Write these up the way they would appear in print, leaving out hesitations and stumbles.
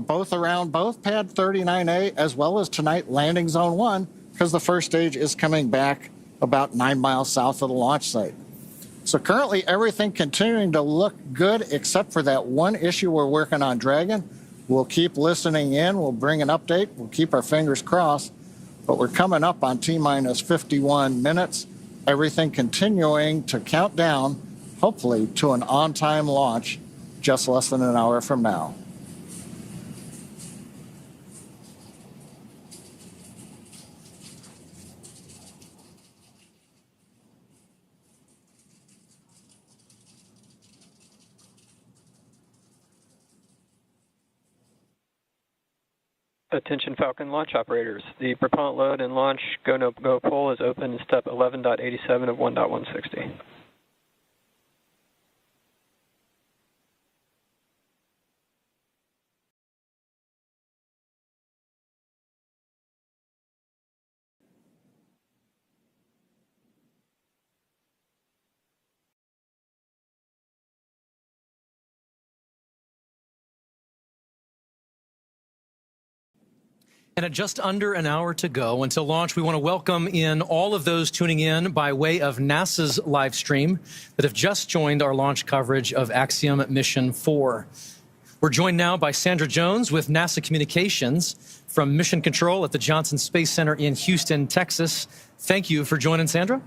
both around both Pad 39A as well as tonight landing zone 1, because the first stage is coming back about 9 miles south of the launch site. So currently everything continuing to look good except for that one issue we're working on Dragon. We'll keep listening in, we'll bring an update, we'll keep our fingers crossed, but we're coming up on T-minus 51 minutes, everything continuing to count down, hopefully to an on-time launch just less than an hour from now. Attention Falcon launch operators. The propellant load and launch go-no-go poll is open in step 11.87 of 1.160. And at just under an hour to go until launch, we want to welcome in all of those tuning in by way of NASA's live stream that have just joined our launch coverage of Axiom Mission 4. We're joined now by Sandra Jones with NASA Communications from Mission Control at the Johnson Space Center in Houston, Texas. Thank you for joining, Sandra.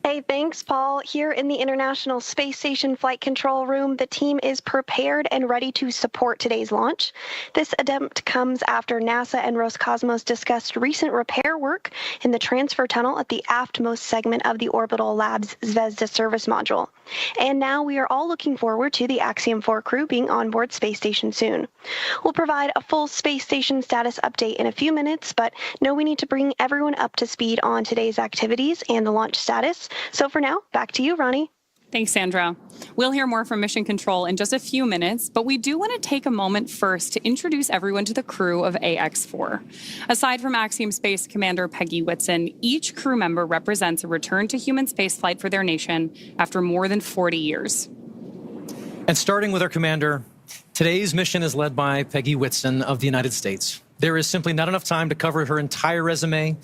Hey, thanks, Paul. Here in the International Space Station Flight Control Room, the team is prepared and ready to support today's launch. This attempt comes after NASA and Roscosmos discussed recent repair work in the transfer tunnel at the aftmost segment of the Orbital Labs Zvezda service module. And now we are all looking forward to the Axiom 4 crew being on board Space Station soon. We'll provide a full Space Station status update in a few minutes, but know we need to bring everyone up to speed on today's activities and the launch status. So for now, back to you, Ronnie. Thanks, Sandra. We'll hear more from Mission Control in just a few minutes, but we do want to take a moment first to introduce everyone to the crew of AX4. Aside from Axiom Space Commander Peggy Whitson, each crew member represents a return to human spaceflight for their nation after more than 40 years. And starting with our commander, today's mission is led by Peggy Whitson of the United States. There is simply not enough time to cover her entire resume,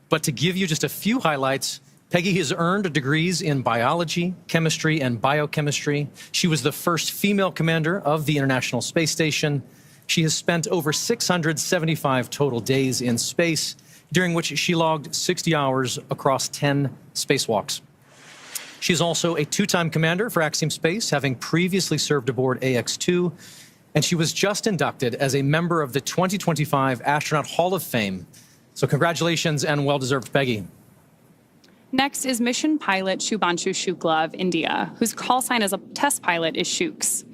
but to give you just a few highlights, Peggy has earned degrees in biology, chemistry, and biochemistry. She was the first female commander of the International Space Station. She has spent over 675 total days in space, during which she logged 60 hours across 10 spacewalks. She is also a two-time commander for Axiom Space, having previously served aboard AX-2, and she was just inducted as a member of the 2025 Astronaut Hall of Fame. So congratulations and well-deserved, Peggy. Next is mission pilot Shubhanshu Shukla of India, whose call sign as a test pilot is Shooks.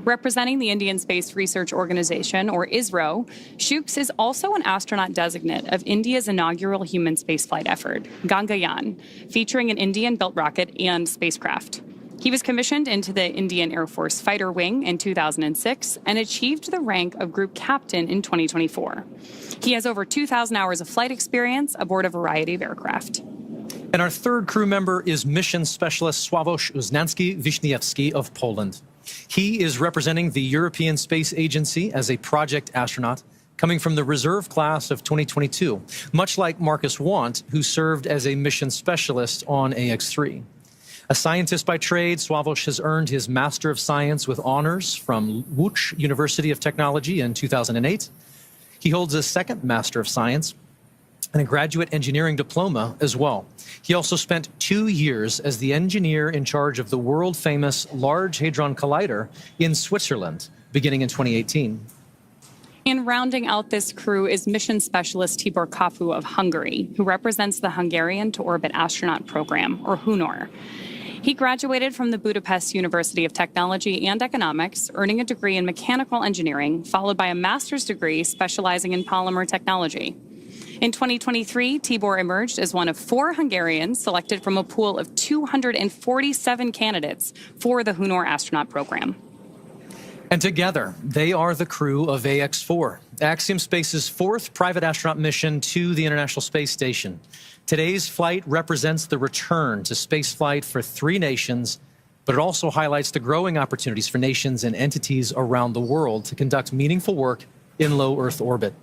Representing the Indian Space Research Organization, or ISRO, Shooks is also an astronaut designate of India's inaugural human spaceflight effort, Gangayaan, featuring an Indian-built rocket and spacecraft. He was commissioned into the Indian Air Force Fighter Wing in 2006 and achieved the rank of Group Captain in 2024. He has over 2,000 hours of flight experience aboard a variety of aircraft. And our third crew member is mission specialist Sławomir Uznański-Wiśniewski of Poland. He is representing the European Space Agency as a project astronaut, coming from the reserve class of 2022, much like Marcus Want, who served as a mission specialist on AX-3. A scientist by trade, Sławomir has earned his Master of Science with honors from Łódź University of Technology in 2008. He holds a second Master of Science and a graduate engineering diploma as well. He also spent 2 years as the engineer in charge of the world-famous Large Hadron Collider in Switzerland, beginning in 2018. And rounding out this crew is mission specialist Tibor Kapu of Hungary, who represents the Hungarian to-orbit astronaut program, or HUNOR. He graduated from the Budapest University of Technology and Economics, earning a degree in mechanical engineering, followed by a master's degree specializing in polymer technology. In 2023, Tibor emerged as one of 4 Hungarians selected from a pool of 247 candidates for the HUNOR astronaut program. And together, they are the crew of AX-4, Axiom Space's 4th private astronaut mission to the International Space Station. Today's flight represents the return to spaceflight for 3 nations but it also highlights the growing opportunities for nations and entities around the world to conduct meaningful work in low Earth orbit.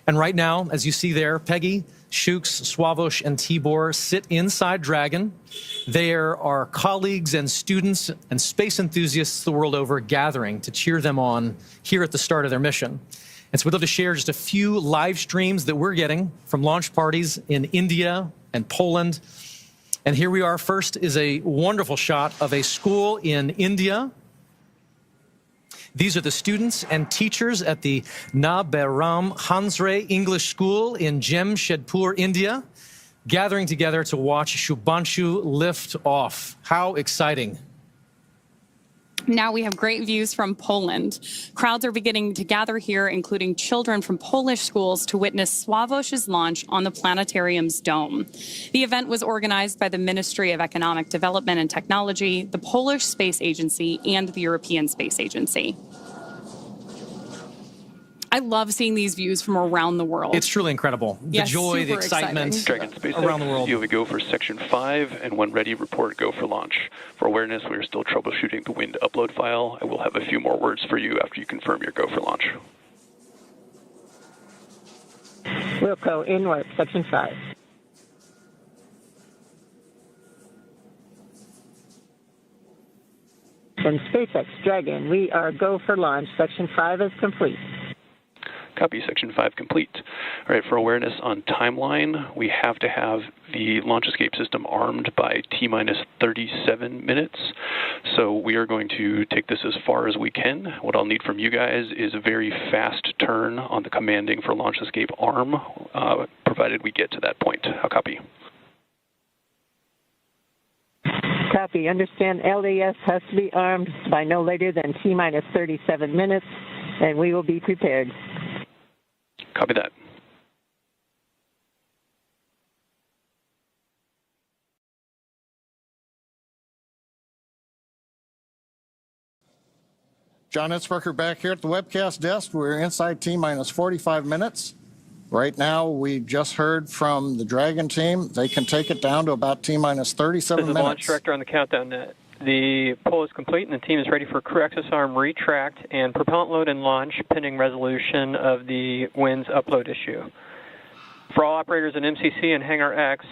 And right now, as you see there, Peggy, Shukes, Swavush, and Tibor sit inside Dragon. There are colleagues and students and space enthusiasts the world over gathering to cheer them on here at the start of their mission. And so we'd love to share just a few live streams that we're getting from launch parties in India and Poland. And here we are. First is a wonderful shot of a school in India. These are the students and teachers at the Naberam Hansre English School in Jamshedpur, India, gathering together to watch Shubhanshu lift off. How exciting. Now we have great views from Poland. Crowds are beginning to gather here, including children from Polish schools, to witness Swavush's launch on the planetarium's dome. The event was organized by the Ministry of Economic Development and Technology, the Polish Space Agency, and the European Space Agency. I love seeing these views from around the world. It's truly incredible. The Yes, joy, the super excitement exciting. Dragon SpaceX, around the world. you have a go for Section 5, and when ready, report go for launch. For awareness, we are still troubleshooting the wind upload file. I will have a few more words for you after you confirm your go for launch. Wilco, in work, Section 5. And SpaceX, Dragon, we are go for launch. Section 5 is complete. Copy, Section 5 complete. All right, for awareness on timeline, we have to have the launch escape system armed by T-minus 37 minutes. So we are going to take this as far as we can. What I'll need from you guys is a very fast turn on the commanding for launch escape arm, provided we get to that point. How copy? Copy. Understand LAS has to be armed by no later than T-minus 37 minutes, and we will be prepared. Copy that. John Itzberger back here at the webcast desk. We're inside T-minus 45 minutes. Right now, we just heard from the Dragon team. They can take it down to about T-minus 37 This is minutes. the launch director on the countdown net. The poll is complete, and the team is ready for crew access arm retract and propellant load and launch, pending resolution of the winds upload issue. For all operators in MCC and Hangar X,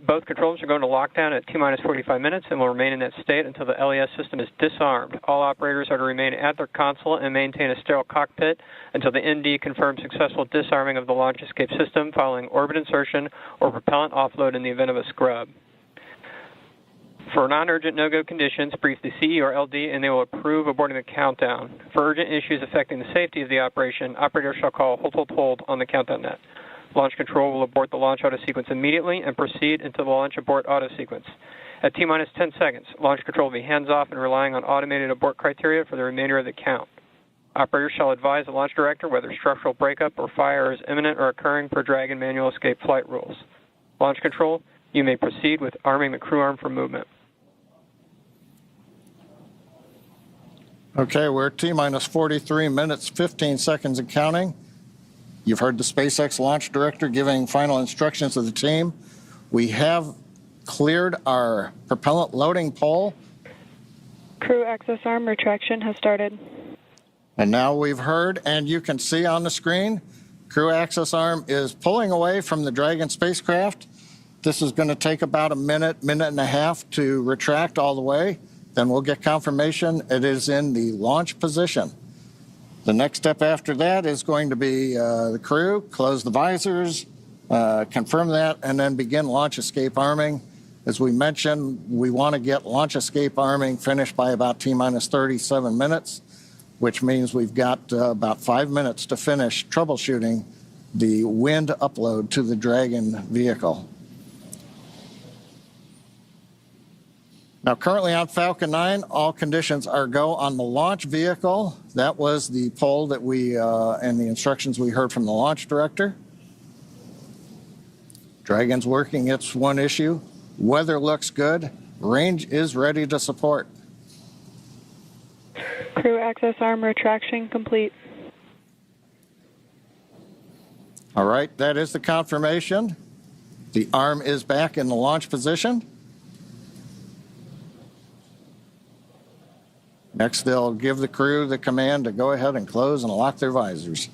both controls are going to lockdown at T-minus 45 minutes and will remain in that state until the LES system is disarmed. All operators are to remain at their console and maintain a sterile cockpit until the ND confirms successful disarming of the launch escape system following orbit insertion or propellant offload in the event of a scrub. For non-urgent no-go conditions, brief the CE or LD and they will approve aborting the countdown. For urgent issues affecting the safety of the operation, operators shall call hold on the countdown net. Launch control will abort the launch auto sequence immediately and proceed into the launch abort auto sequence. At T-minus 10 seconds, launch control will be hands-off and relying on automated abort criteria for the remainder of the count. Operators shall advise the launch director whether structural breakup or fire is imminent or occurring per Dragon manual escape flight rules. Launch control, you may proceed with arming the crew arm for movement. Okay, we're at T-minus 43 minutes, 15 seconds and counting. You've heard the SpaceX launch director giving final instructions to the team. We have cleared our propellant loading pole. Crew access arm retraction has started. And now we've heard, and you can see on the screen, crew access arm is pulling away from the Dragon spacecraft. This is going to take about a minute and a half to retract all the way. Then we'll get confirmation it is in the launch position. The next step after that is going to be the crew, close the visors, confirm that, and then begin launch escape arming. As we mentioned, we want to get launch escape arming finished by about T-minus 37 minutes, which means we've got about 5 minutes to finish troubleshooting the wind upload to the Dragon vehicle. Now, currently on Falcon 9, all conditions are go on the launch vehicle. That was the poll that we, and the instructions we heard from the launch director. Dragon's working its one issue. Weather looks good. Range is ready to support. Crew access arm retraction complete. All right, that is the confirmation. The arm is back in the launch position. Next, they'll give the crew the command to go ahead and close and lock their visors.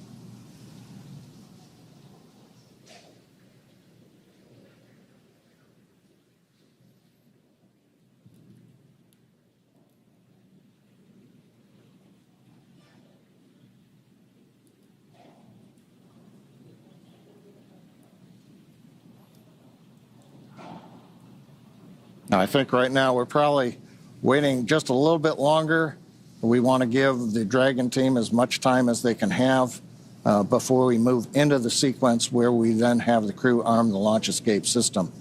Now, I think right now we're probably waiting just a little bit longer. We want to give the Dragon team as much time as they can have before we move into the sequence where we then have the crew arm the launch escape system.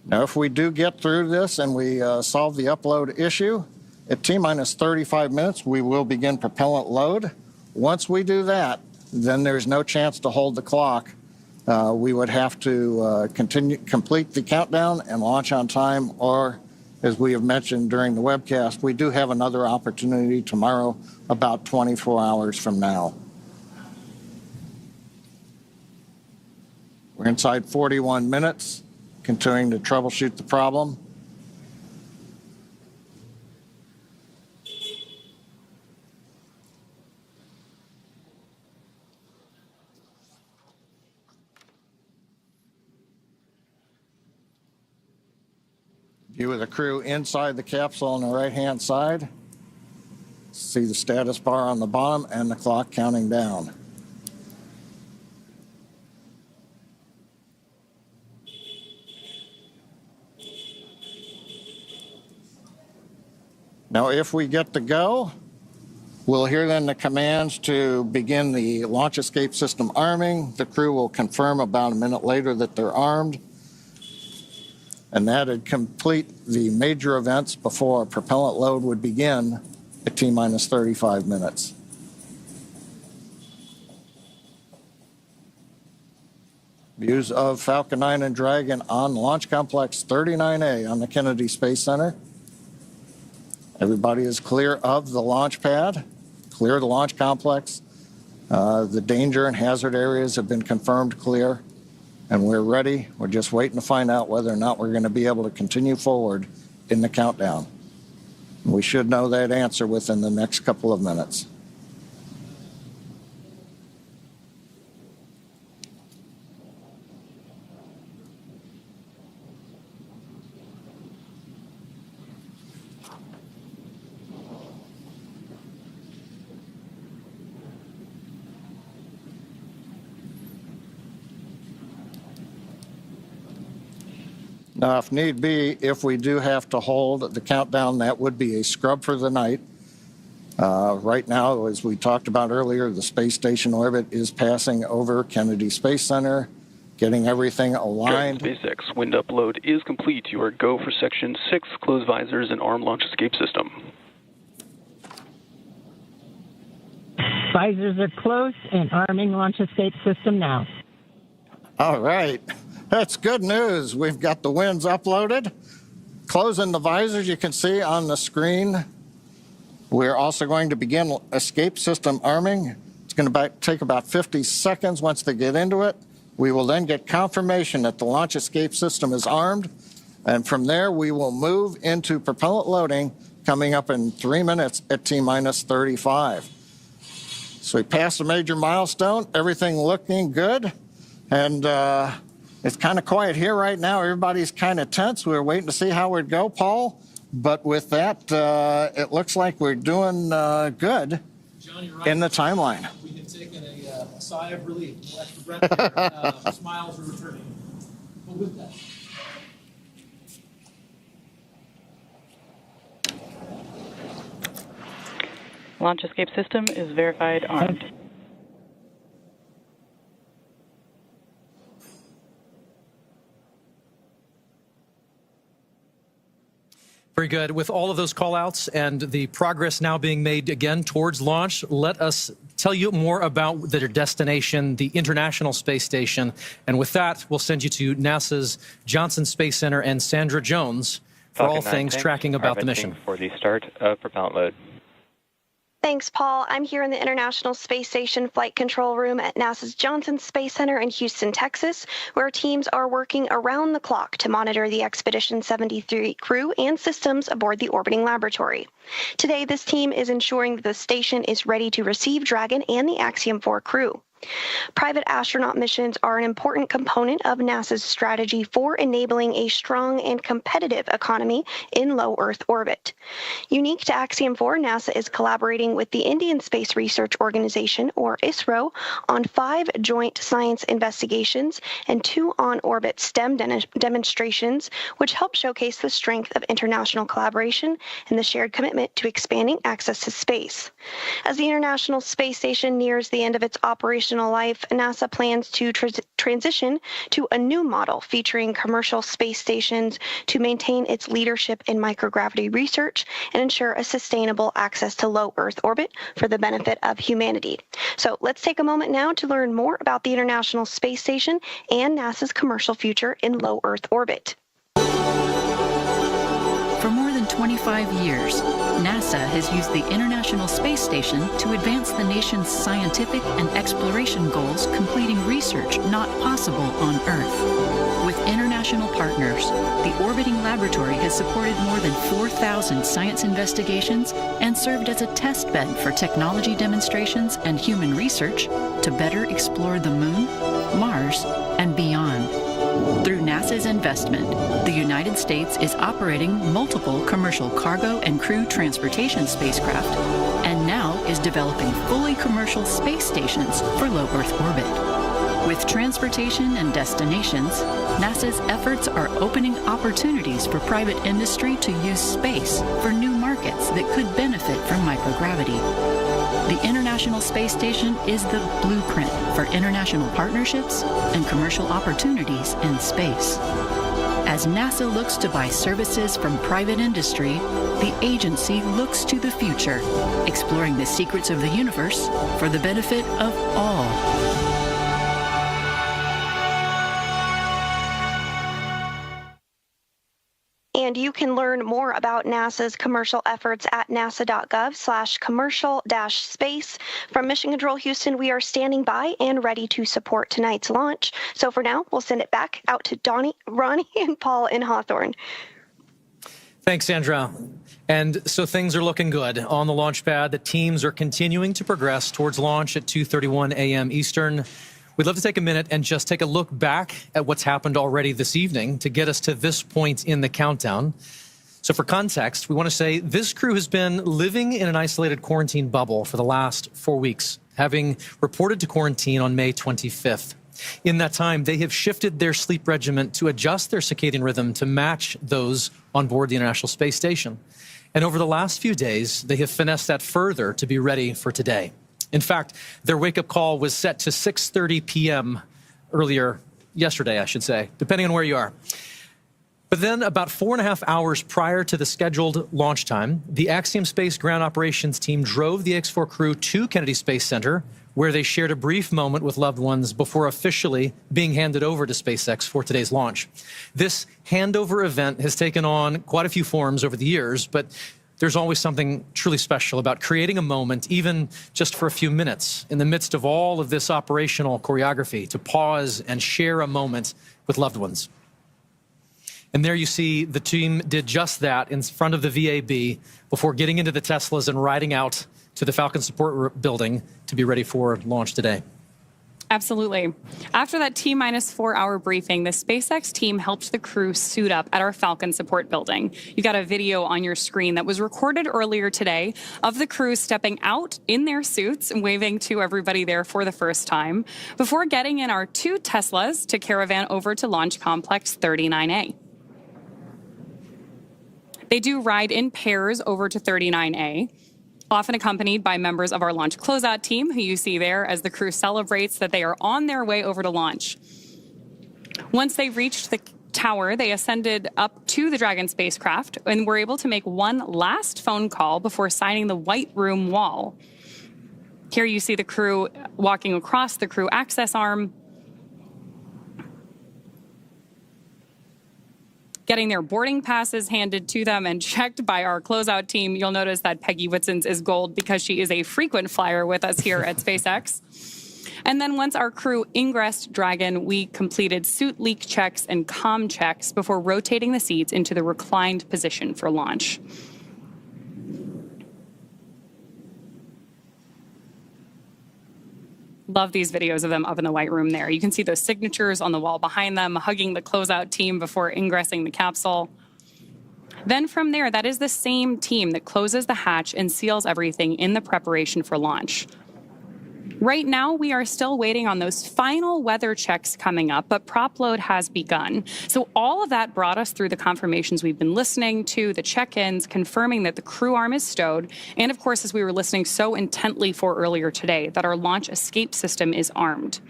Now, if we do get through this and we solve the upload issue, at T-minus 35 minutes, we will begin propellant load. Once we do that, then there's no chance to hold the clock. We would have to complete the countdown and launch on time, or as we have mentioned during the webcast, we do have another opportunity tomorrow about 24 hours from now. We're inside 41 minutes, continuing to troubleshoot the problem. View of the crew inside the capsule on the right-hand side. See the status bar on the bottom and the clock counting down. Now, if we get to go, we'll hear then the commands to begin the launch escape system arming. The crew will confirm about a minute later that they're armed. And that'd complete the major events before a propellant load would begin at T-minus 35 minutes. Views of Falcon 9 and Dragon on Launch Complex 39A on the Kennedy Space Center. Everybody is clear of the launch pad, clear of the launch complex. The danger and hazard areas have been confirmed clear. And we're ready. We're just waiting to find out whether or not we're going to be able to continue forward in the countdown. We should know that answer within the next couple of minutes. Now, if need be, if we do have to hold the countdown, that would be a scrub for the night. Right now, as we talked about earlier, the space station orbit is passing over Kennedy Space Center, getting everything aligned. SpaceX wind upload is complete. You are go for Section 6, close visors and arm launch escape system. Visors are closed and arming launch escape system now. All right. That's good news. We've got the winds uploaded. Closing the visors, you can see on the screen. We're also going to begin escape system arming. It's going to take about 50 seconds once they get into it. We will then get confirmation that the launch escape system is armed. And from there, we will move into propellant loading coming up in 3 minutes at T-minus 35. So we passed a major milestone, everything looking good. And it's kind of quiet here right now. Everybody's kind of tense. We're waiting to see how it would go, Paul. But with that, it looks like we're doing good in the timeline. We have taken a sigh of relief. No extra breath here. Smiles are returning. But with that. Launch escape system is verified armed. Very good. With all of those call-outs and the progress now being made again towards launch, let us tell you more about their destination, the International Space Station. And with that, we'll send you to NASA's Johnson Space Center and Sandra Jones for all things tracking about the mission. For the start of propellant load. Thanks, Paul. I'm here in the International Space Station Flight Control Room at NASA's Johnson Space Center in Houston, Texas, where teams are working around the clock to monitor the Expedition 73 crew and systems aboard the orbiting laboratory. Today, this team is ensuring that the station is ready to receive Dragon and the Axiom 4 crew. Private astronaut missions are an important component of NASA's strategy for enabling a strong and competitive economy in low Earth orbit. Unique to Axiom 4, NASA is collaborating with the Indian Space Research Organization, or ISRO, on 5 joint science investigations and 2 on-orbit STEM demonstrations, which help showcase the strength of international collaboration and the shared commitment to expanding access to space. As the International Space Station nears the end of its operational life, NASA plans to transition to a new model featuring commercial space stations to maintain its leadership in microgravity research and ensure a sustainable access to low Earth orbit for the benefit of humanity. So let's take a moment now to learn more about the International Space Station and NASA's commercial future in low Earth orbit. For more than 25 years, NASA has used the International Space Station to advance the nation's scientific and exploration goals, completing research not possible on Earth. With international partners, the orbiting laboratory has supported more than 4,000 science investigations and served as a test bed for technology demonstrations and human research to better explore the Moon, Mars, and beyond. Through NASA's investment, the United States is operating multiple commercial cargo and crew transportation spacecraft, and now is developing fully commercial space stations for low Earth orbit. With transportation and destinations, NASA's efforts are opening opportunities for private industry to use space for new markets that could benefit from microgravity. The International Space Station is the blueprint for international partnerships and commercial opportunities in space. As NASA looks to buy services from private industry, the agency looks to the future, exploring the secrets of the universe for the benefit of all. And you can learn more about NASA's commercial efforts at nasa.gov/commercial-space. From Mission Control Houston, we are standing by and ready to support tonight's launch. So for now, we'll send it back out to Ronnie, and Paul in Hawthorne. Thanks, Sandra. And so things are looking good on the launch pad. The teams are continuing to progress towards launch at 2:31 a.m. Eastern. We'd love to take a minute and just take a look back at what's happened already this evening to get us to this point in the countdown. So for context, we want to say this crew has been living in an isolated quarantine bubble for the last 4 weeks, having reported to quarantine on May 25th. In that time, they have shifted their sleep regimen to adjust their circadian rhythm to match those on board the International Space Station. And over the last few days, they have finessed that further to be ready for today. In fact, their wake-up call was set to 6:30 p.m. earlier yesterday, I should say, depending on where you are. But then about 4.5 hours prior to the scheduled launch time, the Axiom Space ground operations team drove the X-4 crew to Kennedy Space Center, where they shared a brief moment with loved ones before officially being handed over to SpaceX for today's launch. This handover event has taken on quite a few forms over the years, but there's always something truly special about creating a moment, even just for a few minutes, in the midst of all of this operational choreography, to pause and share a moment with loved ones. And there you see the team did just that in front of the VAB before getting into the Teslas and riding out to the Falcon support building to be ready for launch today. Absolutely. After that T-4 hour briefing, the SpaceX team helped the crew suit up at our Falcon support building. You got a video on your screen that was recorded earlier today of the crew stepping out in their suits and waving to everybody there for the first time before getting in our 2 Teslas to caravan over to Launch Complex 39A. They do ride in pairs over to 39A. Often accompanied by members of our launch closeout team, who you see there as the crew celebrates that they are on their way over to launch. Once they reached the tower, they ascended up to the Dragon spacecraft and were able to make one last phone call before signing the White Room wall. Here you see the crew walking across the crew access arm. getting their boarding passes handed to them and checked by our closeout team. You'll notice that Peggy Whitson's is gold because she is a frequent flyer with us here at SpaceX. And then once our crew ingressed Dragon, we completed suit leak checks and comm checks before rotating the seats into the reclined position for launch. Love these videos of them up in the White Room there. You can see those signatures on the wall behind them, hugging the closeout team before ingressing the capsule. Then from there, that is the same team that closes the hatch and seals everything in the preparation for launch. Right now, we are still waiting on those final weather checks coming up, but prop load has begun. So all of that brought us through the confirmations we've been listening to, the check-ins, confirming that the crew arm is stowed, and of course, as we were listening so intently for earlier today, that our launch escape system is armed.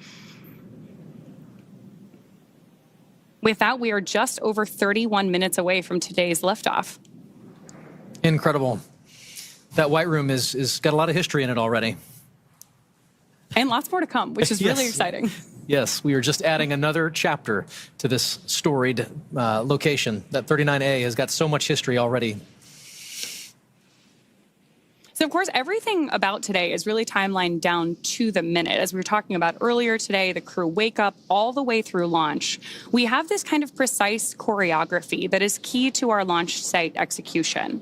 With that, we are just over 31 minutes away from today's liftoff. Incredible. That White Room is got a lot of history in it already. And lots more to come, which is really Yes. exciting. Yes, we are just adding another chapter to this storied location. That 39A has got so much history already. So, of course, everything about today is really timelined down to the minute. As we were talking about earlier today, the crew wake up all the way through launch. We have this kind of precise choreography that is key to our launch site execution.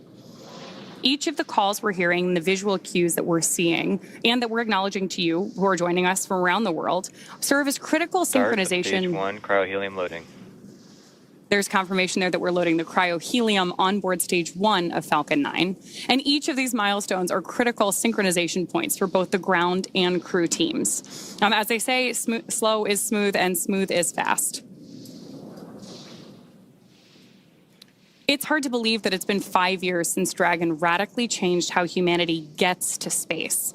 Each of the calls we're hearing, the visual cues that we're seeing, and that we're acknowledging to you who are joining us from around the world, serve as critical synchronization. Stage 1, cryohelium loading. There's confirmation there that we're loading the cryohelium on board stage 1 of Falcon 9. And each of these milestones are critical synchronization points for both the ground and crew teams. As they say, slow is smooth and smooth is fast. It's hard to believe that it's been 5 years since Dragon radically changed how humanity gets to space.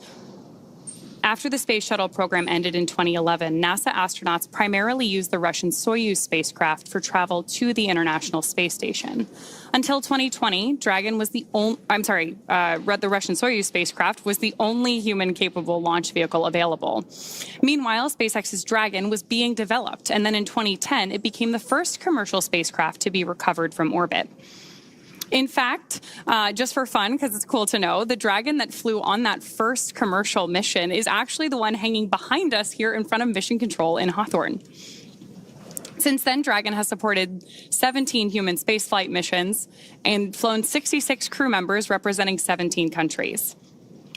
After the Space Shuttle program ended in 2011, NASA astronauts primarily used the Russian Soyuz spacecraft for travel to the International Space Station. Until 2020, Dragon was the Russian Soyuz spacecraft was the only human-capable launch vehicle available. Meanwhile, SpaceX's Dragon was being developed, and then in 2010, it became the first commercial spacecraft to be recovered from orbit. In fact, just for fun, because it's cool to know, the Dragon that flew on that first commercial mission is actually the one hanging behind us here in front of Mission Control in Hawthorne. Since then, Dragon has supported 17 human spaceflight missions and flown 66 crew members representing 17 countries.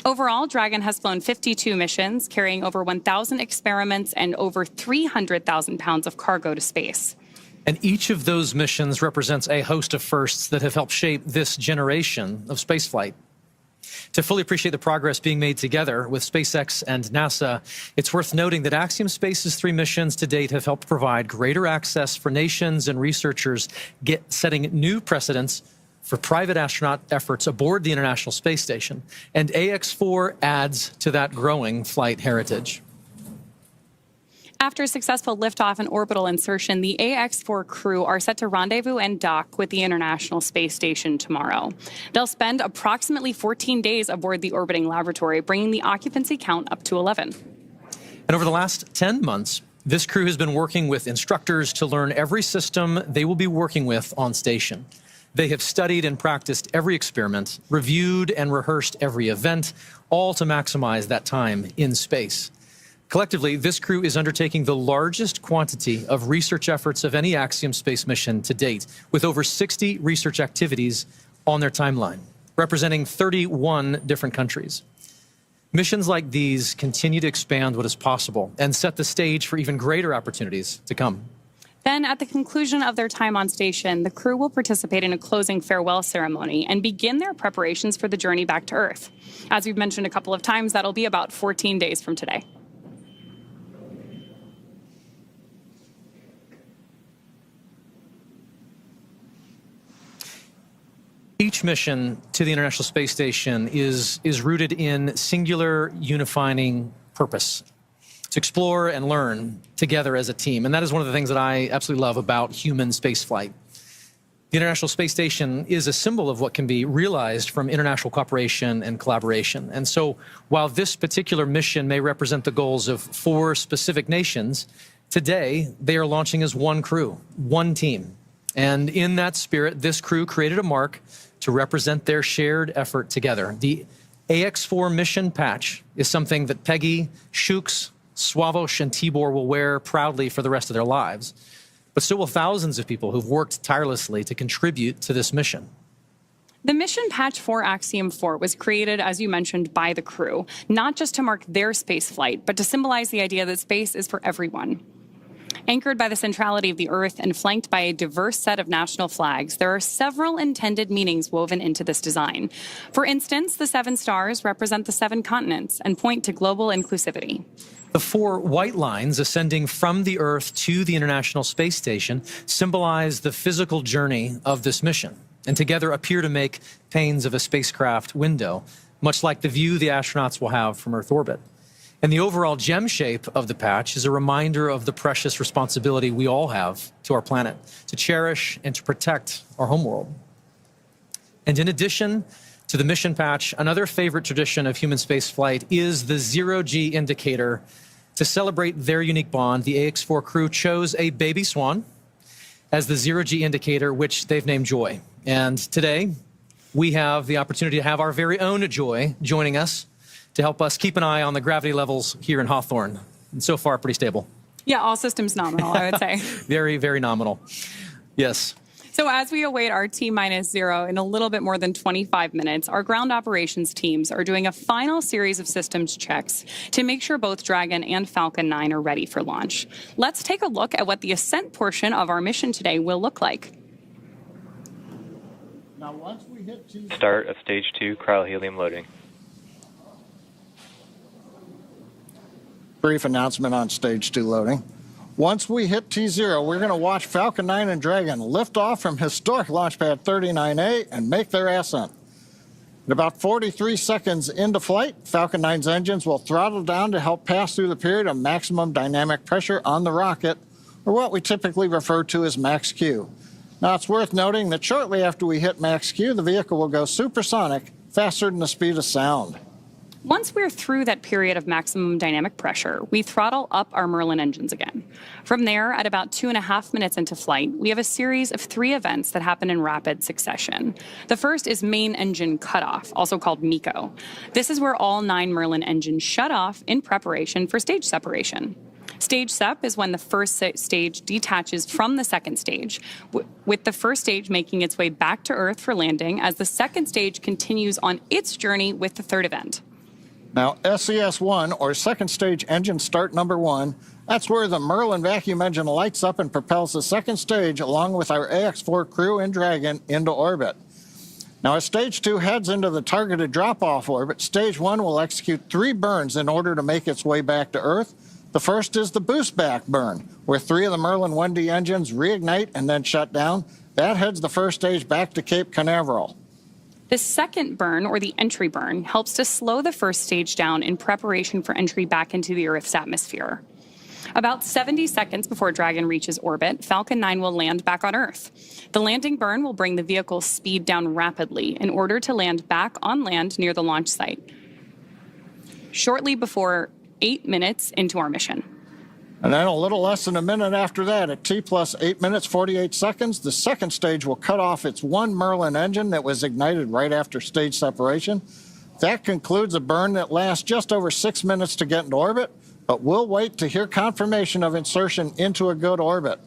Overall, Dragon has flown 52 missions, carrying over 1,000 experiments and over 300,000 pounds of cargo to space. And each of those missions represents a host of firsts that have helped shape this generation of spaceflight. To fully appreciate the progress being made together with SpaceX and NASA, it's worth noting that Axiom Space's 3 missions to date have helped provide greater access for nations and researchers, setting new precedents for private astronaut efforts aboard the International Space Station. And AX4 adds to that growing flight heritage. After a successful liftoff and orbital insertion, the AX4 crew are set to rendezvous and dock with the International Space Station tomorrow. They'll spend approximately 14 days aboard the orbiting laboratory, bringing the occupancy count up to 11. And over the last 10 months, this crew has been working with instructors to learn every system they will be working with on station. They have studied and practiced every experiment, reviewed and rehearsed every event, all to maximize that time in space. Collectively, this crew is undertaking the largest quantity of research efforts of any Axiom Space mission to date, with over 60 research activities on their timeline, representing 31 different countries. Missions like these continue to expand what is possible and set the stage for even greater opportunities to come. Then, at the conclusion of their time on station, the crew will participate in a closing farewell ceremony and begin their preparations for the journey back to Earth. As we've mentioned a couple of times, that'll be about 14 days from today. Each mission to the International Space Station is rooted in singular unifying purpose, to explore and learn together as a team. And that is one of the things that I absolutely love about human spaceflight. The International Space Station is a symbol of what can be realized from international cooperation and collaboration. And so while this particular mission may represent the goals of 4 specific nations, today they are launching as one crew, one team. And in that spirit, this crew created a mark to represent their shared effort together. The AX4 mission patch is something that Peggy, Shukes, Swavesh, and Tibor will wear proudly for the rest of their lives. But so will thousands of people who've worked tirelessly to contribute to this mission. The mission patch for Axiom 4 was created, as you mentioned, by the crew, not just to mark their space flight, but to symbolize the idea that space is for everyone. Anchored by the centrality of the Earth and flanked by a diverse set of national flags, there are several intended meanings woven into this design. For instance, the 7 stars represent the 7 continents and point to global inclusivity. The 4 white lines ascending from the Earth to the International Space Station symbolize the physical journey of this mission, and together appear to make panes of a spacecraft window, much like the view the astronauts will have from Earth orbit. And the overall gem shape of the patch is a reminder of the precious responsibility we all have to our planet, to cherish and to protect our homeworld. And in addition to the mission patch, another favorite tradition of human spaceflight is the zero-G indicator. To celebrate their unique bond, the AX4 crew chose a baby swan as the zero-G indicator, which they've named Joy. And today, we have the opportunity to have our very own Joy joining us to help us keep an eye on the gravity levels here in Hawthorne. And so far, pretty stable. Yeah, all systems nominal, I would say. Very, very nominal. Yes. So as we await our T-0 in a little bit more than 25 minutes, our ground operations teams are doing a final series of systems checks to make sure both Dragon and Falcon 9 are ready for launch. Let's take a look at what the ascent portion of our mission today will look like. Now, once we hit Start of Stage 2 cryohelium loading. Brief announcement on Stage 2 loading. Once we hit T0, we're going to watch Falcon 9 and Dragon lift off from historic launch pad 39A and make their ascent. At about 43 seconds into flight, Falcon 9's engines will throttle down to help pass through the period of maximum dynamic pressure on the rocket, or what we typically refer to as max Q. Now, it's worth noting that shortly after we hit max Q, the vehicle will go supersonic, faster than the speed of sound. Once we're through that period of maximum dynamic pressure, we throttle up our Merlin engines again. From there, at about 2.5 minutes into flight, we have a series of 3 events that happen in rapid succession. The first is main engine cutoff, also called MECO. This is where all 9 Merlin engines shut off in preparation for stage separation. Stage SEP is when the first stage detaches from the second stage, with the first stage making its way back to Earth for landing as the second stage continues on its journey with the third event. Now, SES-1, or second stage engine start number 1, that's where the Merlin vacuum engine lights up and propels the second stage along with our AX4 crew and Dragon into orbit. Now, as Stage 2 heads into the targeted drop-off orbit, Stage 1 will execute 3 burns in order to make its way back to Earth. The first is the boost back burn, where 3 of the Merlin 1D engines reignite and then shut down. That heads the first stage back to Cape Canaveral. The second burn, or the entry burn, helps to slow the first stage down in preparation for entry back into the Earth's atmosphere. About 70 seconds before Dragon reaches orbit, Falcon 9 will land back on Earth. The landing burn will bring the vehicle's speed down rapidly in order to land back on land near the launch site, shortly before 8 minutes into our mission. And then a little less than a minute after that, at T plus 8 minutes, 48 seconds, the second stage will cut off its 1 Merlin engine that was ignited right after stage separation. That concludes a burn that lasts just over 6 minutes to get into orbit, but we'll wait to hear confirmation of insertion into a good orbit.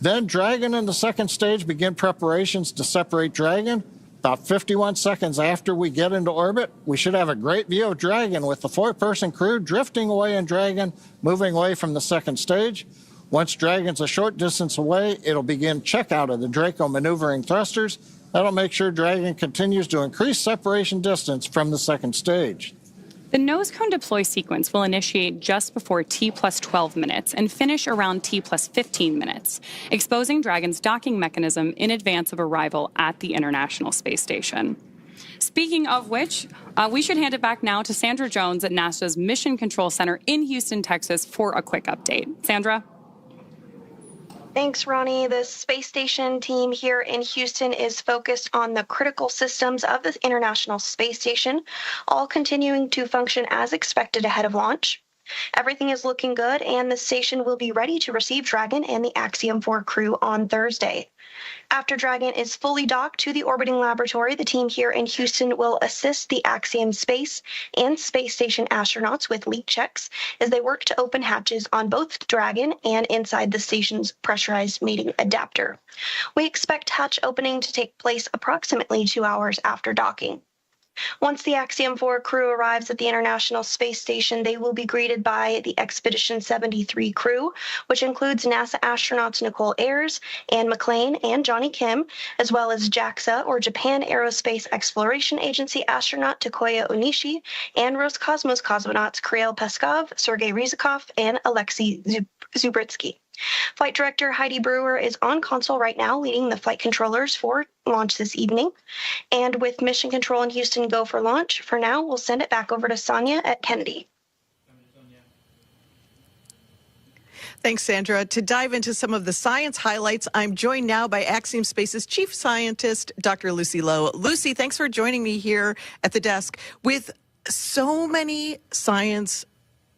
Then Dragon and the second stage begin preparations to separate Dragon. About 51 seconds after we get into orbit, we should have a great view of Dragon with the 4-person crew drifting away in Dragon, moving away from the second stage. Once Dragon's a short distance away, it'll begin checkout of the Draco maneuvering thrusters. That'll make sure Dragon continues to increase separation distance from the second stage. The nose cone deploy sequence will initiate just before T plus 12 minutes and finish around T plus 15 minutes, exposing Dragon's docking mechanism in advance of arrival at the International Space Station. Speaking of which, we should hand it back now to Sandra Jones at NASA's Mission Control Center in Houston, Texas, for a quick update. Sandra? Thanks, Ronnie. The space station team here in Houston is focused on the critical systems of the International Space Station, all continuing to function as expected ahead of launch. Everything is looking good, and the station will be ready to receive Dragon and the Axiom 4 crew on Thursday. After Dragon is fully docked to the orbiting laboratory, the team here in Houston will assist the Axiom Space and Space Station astronauts with leak checks as they work to open hatches on both Dragon and inside the station's pressurized mating adapter. We expect hatch opening to take place approximately 2 hours after docking. Once the Axiom 4 crew arrives at the International Space Station, they will be greeted by the Expedition 73 crew, which includes NASA astronauts Nicole Ayers, Anne McClain, and Johnny Kim, as well as JAXA, or Japan Aerospace Exploration Agency astronaut Takoya Onishi, and Roscosmos cosmonauts Kirill Peskov, Sergei Ryzhikov, and Alexei Zubritsky. Flight Director Heidi Brewer is on console right now, leading the flight controllers for launch this evening. And with Mission Control in Houston go for launch, for now, we'll send it back over to Sonia at Kennedy. Thanks, Sandra. To dive into some of the science highlights, I'm joined now by Axiom Space's Chief Scientist, Dr. Lucy Lowe. Lucy, thanks for joining me here at the desk. With so many science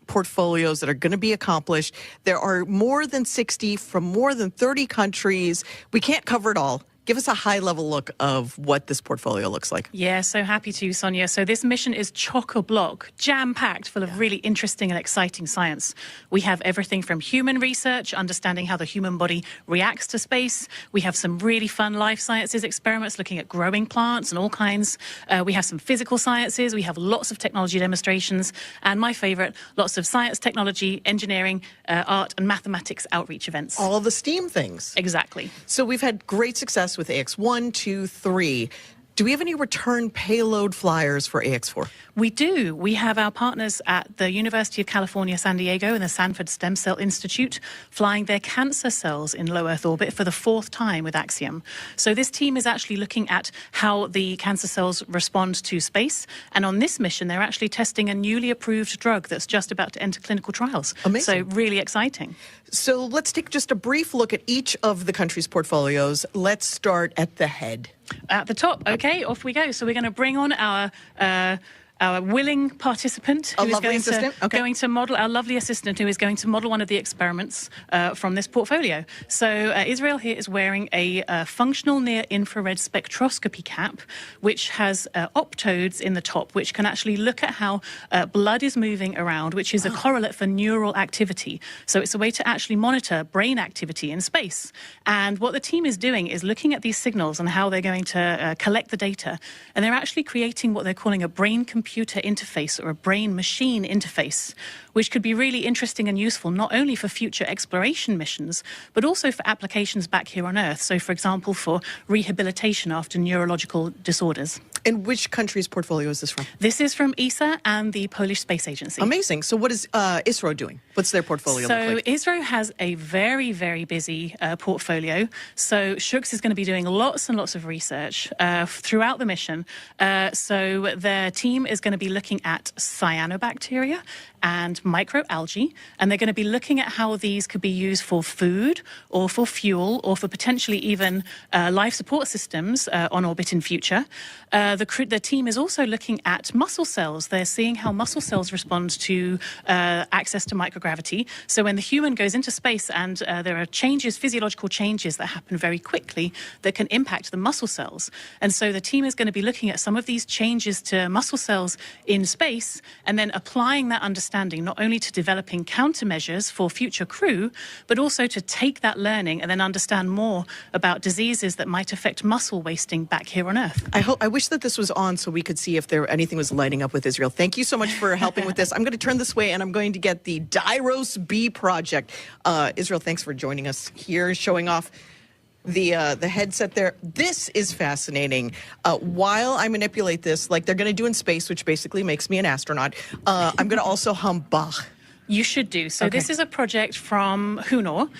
portfolios that are going to be accomplished, there are more than 60 from more than 30 countries. We can't cover it all. Give us a high-level look of what this portfolio looks like. Yeah, so happy to, Sonia. So this mission is chock-a-block, jam-packed, full of really interesting and exciting science. We have everything from human research, understanding how the human body reacts to space. We have some really fun life sciences experiments looking at growing plants and all kinds. We have some physical sciences. We have lots of technology demonstrations. And my favorite, lots of science, technology, engineering, art, and mathematics outreach events. All the STEAM things. Exactly. So we've had great success with AX1, 2, 3. Do we have any return payload flyers for AX4? We do. We have our partners at the University of California, San Diego and the Sanford Stem Cell Institute flying their cancer cells in low Earth orbit for the 4th time with Axiom. So this team is actually looking at how the cancer cells respond to space. And on this mission, they're actually testing a newly approved drug that's just about to enter clinical trials. Amazing. So really exciting. So let's take just a brief look at each of the country's portfolios. Let's start at the head. At the top, okay, off we go. So we're going to bring on our willing participant who is going to model, our lovely assistant who is going to model one of the experiments from this portfolio. So Israel here is wearing a functional near-infrared spectroscopy cap, which has optodes in the top, which can actually look at how blood is moving around, which is a correlate for neural activity. So it's a way to actually monitor brain activity in space. And what the team is doing is looking at these signals and how they're going to collect the data. And they're actually creating what they're calling a brain-computer interface or a brain-machine interface, which could be really interesting and useful not only for future exploration missions, but also for applications back here on Earth. So, for example, for rehabilitation after neurological disorders. And which country's portfolio is this from? This is from ESA and the Polish Space Agency. Amazing. So what is ISRO doing? What's their portfolio look like? So ISRO has a very, very busy portfolio. So Shooks is going to be doing lots and lots of research throughout the mission. So their team is going to be looking at cyanobacteria and microalgae, and they're going to be looking at how these could be used for food or for fuel or for potentially even life support systems on orbit in future. The team is also looking at muscle cells. They're seeing how muscle cells respond to access to microgravity. So when the human goes into space and there are changes, physiological changes that happen very quickly that can impact the muscle cells. And so the team is going to be looking at some of these changes to muscle cells in space and then applying that understanding not only to developing countermeasures for future crew, but also to take that learning and then understand more about diseases that might affect muscle wasting back here on Earth. I wish that this was on so we could see if anything was lighting up with Israel. Thank you so much for helping with this. I'm going to turn this way and I'm going to get the Dyros B project. Israel, thanks for joining us here, showing off the headset there. This is fascinating. While I manipulate this, like they're going to do in space, which basically makes me an astronaut, I'm going to also hum Bach. You should do. So This is a project from Hunor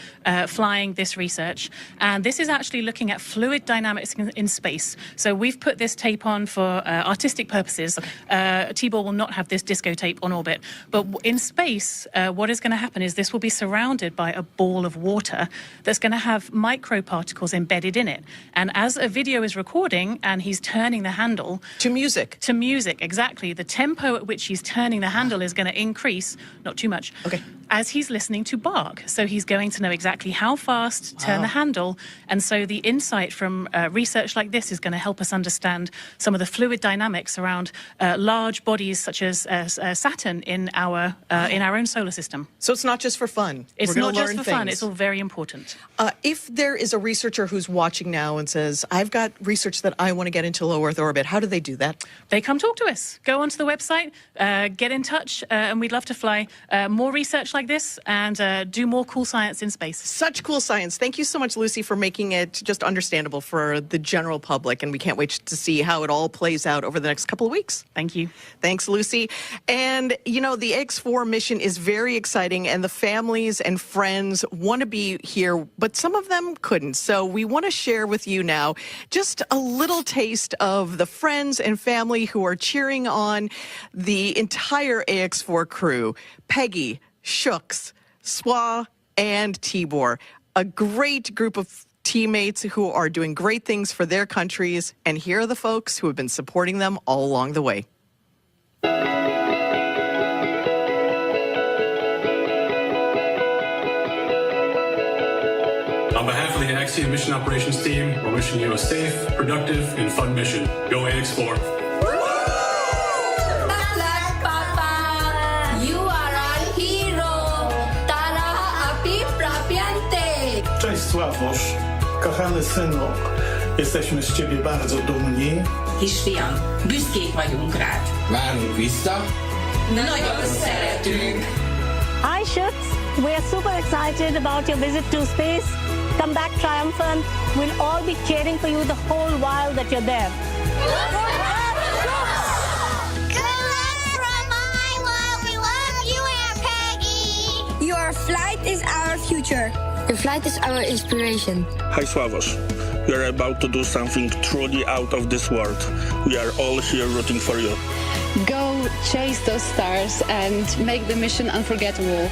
flying this research. And this is actually looking at fluid dynamics in space. So we've put this tape on for artistic purposes. Tibor will not have this disco tape on orbit. But in space, what is going to happen is this will be surrounded by a ball of water that's going to have microparticles embedded in it. And as a video is recording and he's turning the handle... To music. To music, exactly. The tempo at which he's turning the handle is going to increase, not too much, touch. Okay. As he's listening to bark. So he's going to know exactly how fast to turn the handle. And so the insight from research like this is going to help us understand some of the fluid dynamics around large bodies such as Saturn in our own solar system. So it's not just for fun. It's not just for fun. things. It's all very important. If there is a researcher who's watching now and says, I've got research that I want to get into low Earth orbit, how do they do that? They come talk to us. Go onto the website, get in touch, and we'd love to fly more research like this and do more cool science in space. Such cool science. Thank you so much, Lucy, for making it just understandable for the general public. And we can't wait to see how it all plays out over the next couple of weeks. Thank you. Thanks, Lucy. And, you know, the X4 mission is very exciting, and the families and friends want to be here, but some of them couldn't. So we want to share with you now just a little taste of the friends and family who are cheering on the entire AX4 crew. Peggy, Shooks, Swa, and Tibor. A great group of teammates who are doing great things for their countries. And here are the folks who have been supporting them all along the way. On behalf of the Axiom Mission Operations Team, we're wishing you a safe, productive, and fun mission. Go AX4. Cześć Sławosz, kochany synu, jesteśmy z Ciebie bardzo dumni. Kisfiam, büszkék vagyunk rád. Várunk vissza. Nagyon szeretünk. Hi Shooks, we are super excited about your visit to space. Come back triumphant. We'll all be cheering for you the whole while that you're there. Your flight is our future. Your flight is our inspiration. Hi Sławos, we are about to do something truly out of this world. We are all here rooting for you. Go chase those stars and make the mission unforgettable.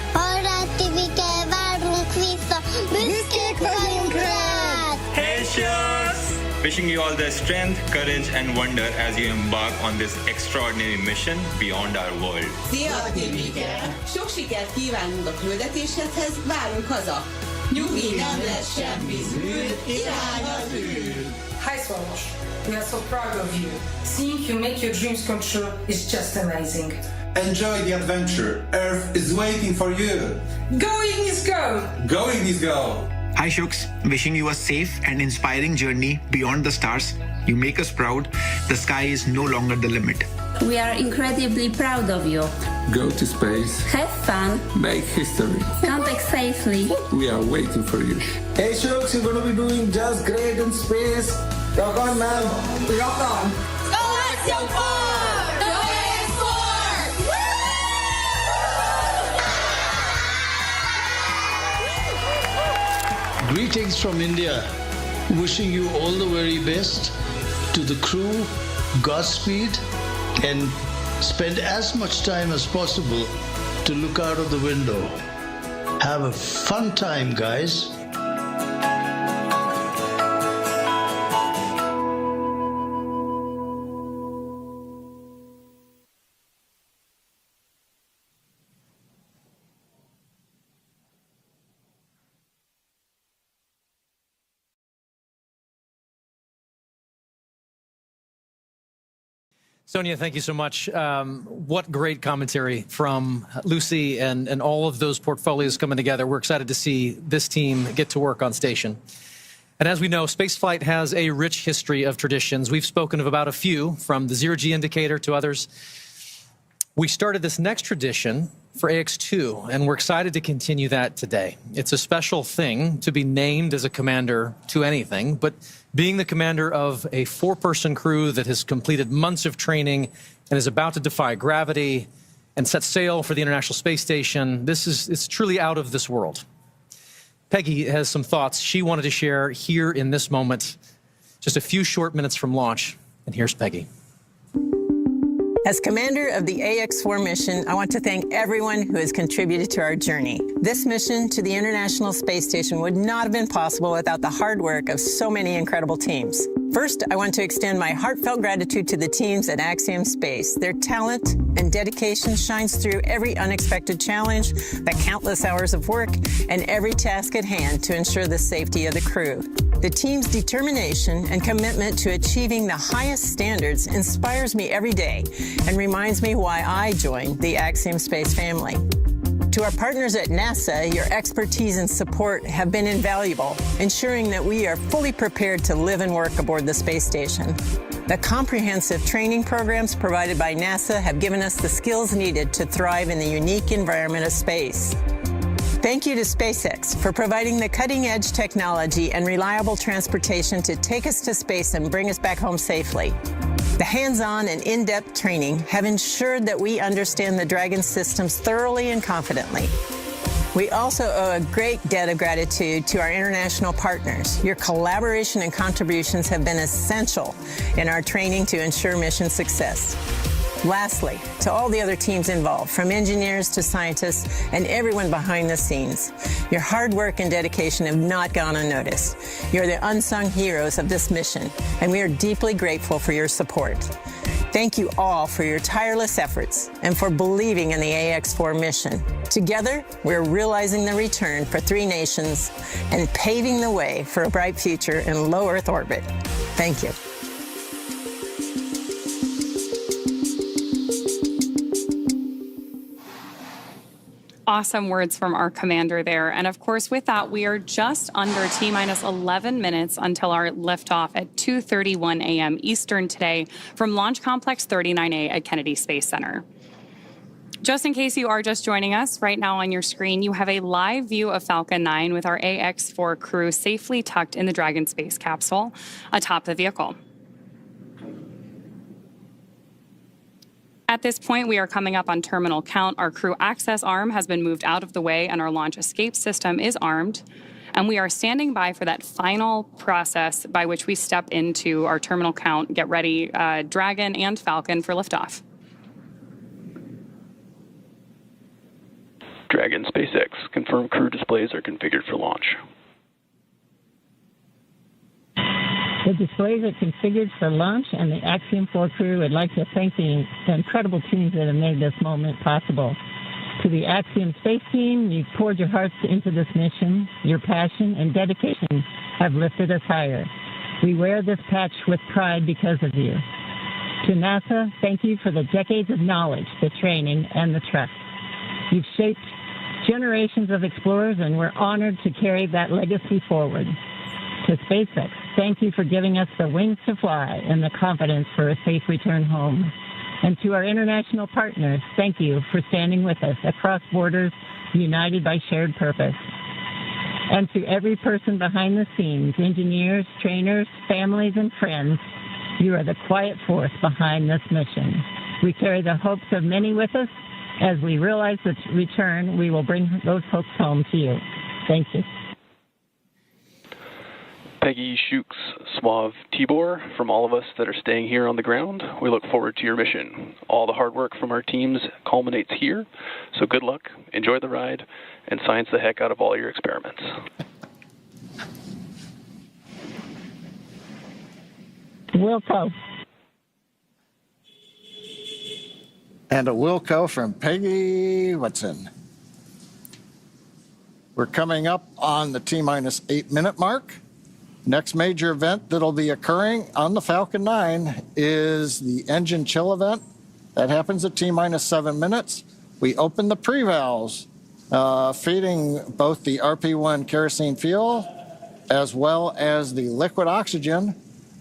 Hey Shooks! Wishing you all the strength, courage and wonder as you embark on this extraordinary mission beyond our world. Szia, Tibike! Sok sikert kívánunk a küldetéshez, várunk haza! Nyugi, nem lesz semmi zűr, irány az űr! Hi Swarosh, we are so proud of you. Seeing you make your dreams come true is just amazing. Enjoy the adventure. Earth is waiting for you. Going is go! Going is go! Hi Shooks, wishing you a safe and inspiring journey beyond the stars. You make us proud. The sky is no longer the limit. We are incredibly proud of you. Go to space. Have fun. Make history. Come back safely. We are waiting for you. Hey Shooks, you're gonna be doing just great in space. Rock on, man. Rock on. Go Axiom Space! Go AX4! Greetings from India. Wishing you all the very best. To the crew, Godspeed, and spend as much time as possible to look out of the window. Have a fun time, guys. Sonia, thank you so much. What great commentary from Lucy and all of those portfolios coming together. We're excited to see this team get to work on station. And as we know, spaceflight has a rich history of traditions. We've spoken of about a few, from the zero-G indicator to others. We started this next tradition for AX2, and we're excited to continue that today. It's a special thing to be named as a commander to anything, but being the commander of a four-person crew that has completed months of training and is about to defy gravity and set sail for the International Space Station, it's truly out of this world. Peggy has some thoughts she wanted to share here in this moment, just a few short minutes from launch, and here's Peggy. As commander of the AX4 mission, I want to thank everyone who has contributed to our journey. This mission to the International Space Station would not have been possible without the hard work of so many incredible teams. First, I want to extend my heartfelt gratitude to the teams at Axiom Space. Their talent and dedication shines through every unexpected challenge, the countless hours of work, and every task at hand to ensure the safety of the crew. The team's determination and commitment to achieving the highest standards inspires me every day and reminds me why I joined the Axiom Space family. To our partners at NASA, your expertise and support have been invaluable, ensuring that we are fully prepared to live and work aboard the space station. The comprehensive training programs provided by NASA have given us the skills needed to thrive in the unique environment of space. Thank you to SpaceX for providing the cutting-edge technology and reliable transportation to take us to space and bring us back home safely. The hands-on and in-depth training have ensured that we understand the Dragon systems thoroughly and confidently. We also owe a great debt of gratitude to our international partners. Your collaboration and contributions have been essential in our training to ensure mission success. Lastly, to all the other teams involved, from engineers to scientists and everyone behind the scenes, your hard work and dedication have not gone unnoticed. You're the unsung heroes of this mission, and we are deeply grateful for your support. Thank you all for your tireless efforts and for believing in the AX-4 mission. Together, we're realizing the return for 3 nations and paving the way for a bright future in low Earth orbit. Thank you. Awesome words from our commander there. And of course, with that, we are just under T-minus 11 minutes until our liftoff at 2:31 a.m. Eastern today from Launch Complex 39A at Kennedy Space Center. Just in case you are just joining us, right now on your screen, you have a live view of Falcon 9 with our AX-4 crew safely tucked in the Dragon space capsule atop the vehicle. At this point, we are coming up on terminal count. Our crew access arm has been moved out of the way and our launch escape system is armed. And we are standing by for that final process by which we step into our terminal count, get ready, Dragon and Falcon for liftoff. Dragon SpaceX, confirm crew displays are configured for launch. The displays are configured for launch, and the Axiom 4 crew would like to thank the incredible teams that have made this moment possible. To the Axiom Space team, you've poured your hearts into this mission. Your passion and dedication have lifted us higher. We wear this patch with pride because of you. To NASA, thank you for the decades of knowledge, the training, and the trust. You've shaped generations of explorers, and we're honored to carry that legacy forward. To SpaceX, thank you for giving us the wings to fly and the confidence for a safe return home. And to our international partners, thank you for standing with us across borders, united by shared purpose. And to every person behind the scenes, engineers, trainers, families, and friends, you are the quiet force behind this mission. We carry the hopes of many with us. As we realize the return, we will bring those hopes home to you. Thank you. Peggy Shooks, Suave Tibor, from all of us that are staying here on the ground, we look forward to your mission. All the hard work from our teams culminates here, so good luck, enjoy the ride, and science the heck out of all your experiments. Wilco. And a Wilco from Peggy Whitson. We're coming up on the T-minus 8-minute mark. Next major event that'll be occurring on the Falcon 9 is the engine chill event. That happens at T-minus 7 minutes. We open the pre-valves, feeding both the RP-1 kerosene fuel as well as the liquid oxygen.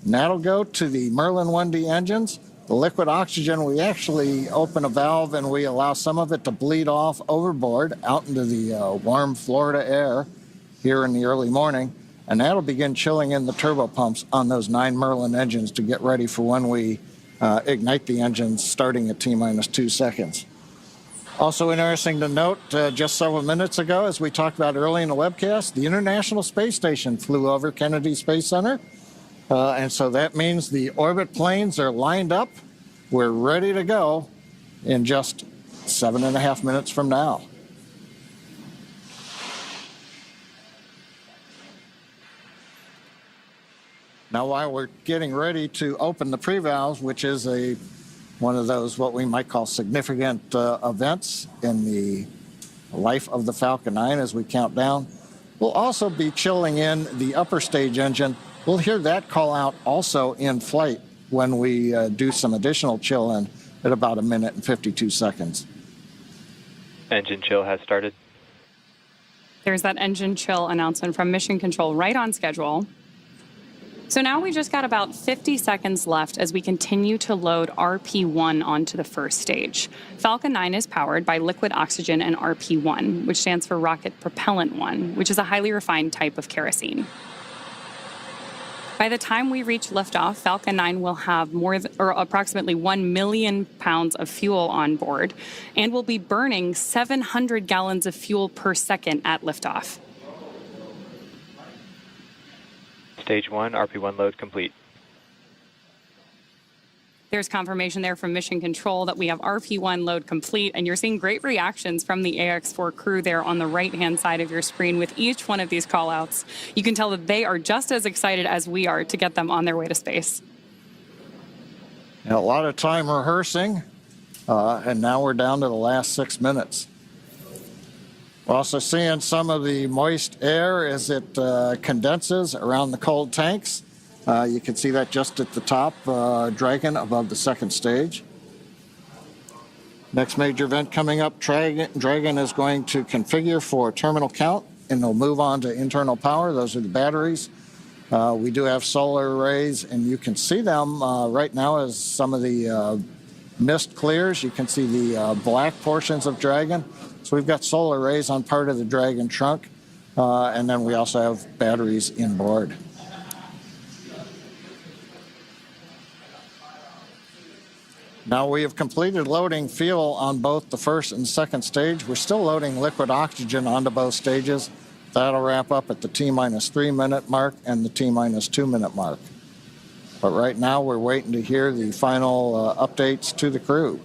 And that'll go to the Merlin 1D engines. The liquid oxygen, we actually open a valve and we allow some of it to bleed off overboard out into the warm Florida air here in the early morning. And that'll begin chilling in the turbo pumps on those 9 Merlin engines to get ready for when we ignite the engines starting at T-minus 2 seconds. Also interesting to note, just several minutes ago, as we talked about early in the webcast, the International Space Station flew over Kennedy Space Center. And so that means the orbit planes are lined up. We're ready to go in just 7.5 minutes from now. Now, while we're getting ready to open the pre-valves, which is one of those what we might call significant events in the life of the Falcon 9 as we count down, we'll also be chilling in the upper stage engine. We'll hear that call out also in flight when we do some additional chill in at about 1 minute and 52 seconds. Engine chill has started. There's that engine chill announcement from Mission Control, right on schedule. So now we just got about 50 seconds left as we continue to load RP1 onto the first stage. Falcon 9 is powered by liquid oxygen and RP1, which stands for Rocket Propellant 1, which is a highly refined type of kerosene. By the time we reach liftoff, Falcon 9 will have approximately 1 million pounds of fuel on board and will be burning 700 gallons of fuel per second at liftoff. Stage 1, RP1 load complete. There's confirmation there from Mission Control that we have RP1 load complete, and you're seeing great reactions from the AX4 crew there on the right-hand side of your screen with each one of these call-outs. You can tell that they are just as excited as we are to get them on their way to space. And a lot of time rehearsing, and now we're down to the last 6 minutes. We're also seeing some of the moist air as it condenses around the cold tanks. You can see that just at the top, Dragon above the second stage. Next major event coming up, Dragon is going to configure for terminal count, and they'll move on to internal power. Those are the batteries. We do have solar arrays, and you can see them right now as some of the mist clears. You can see the black portions of Dragon. So we've got solar arrays on part of the Dragon trunk, and then we also have batteries inboard. Now we have completed loading fuel on both the first and second stage. We're still loading liquid oxygen onto both stages. That'll wrap up at the T-3 minute mark and the T-2 minute mark. But right now we're waiting to hear the final updates to the crew.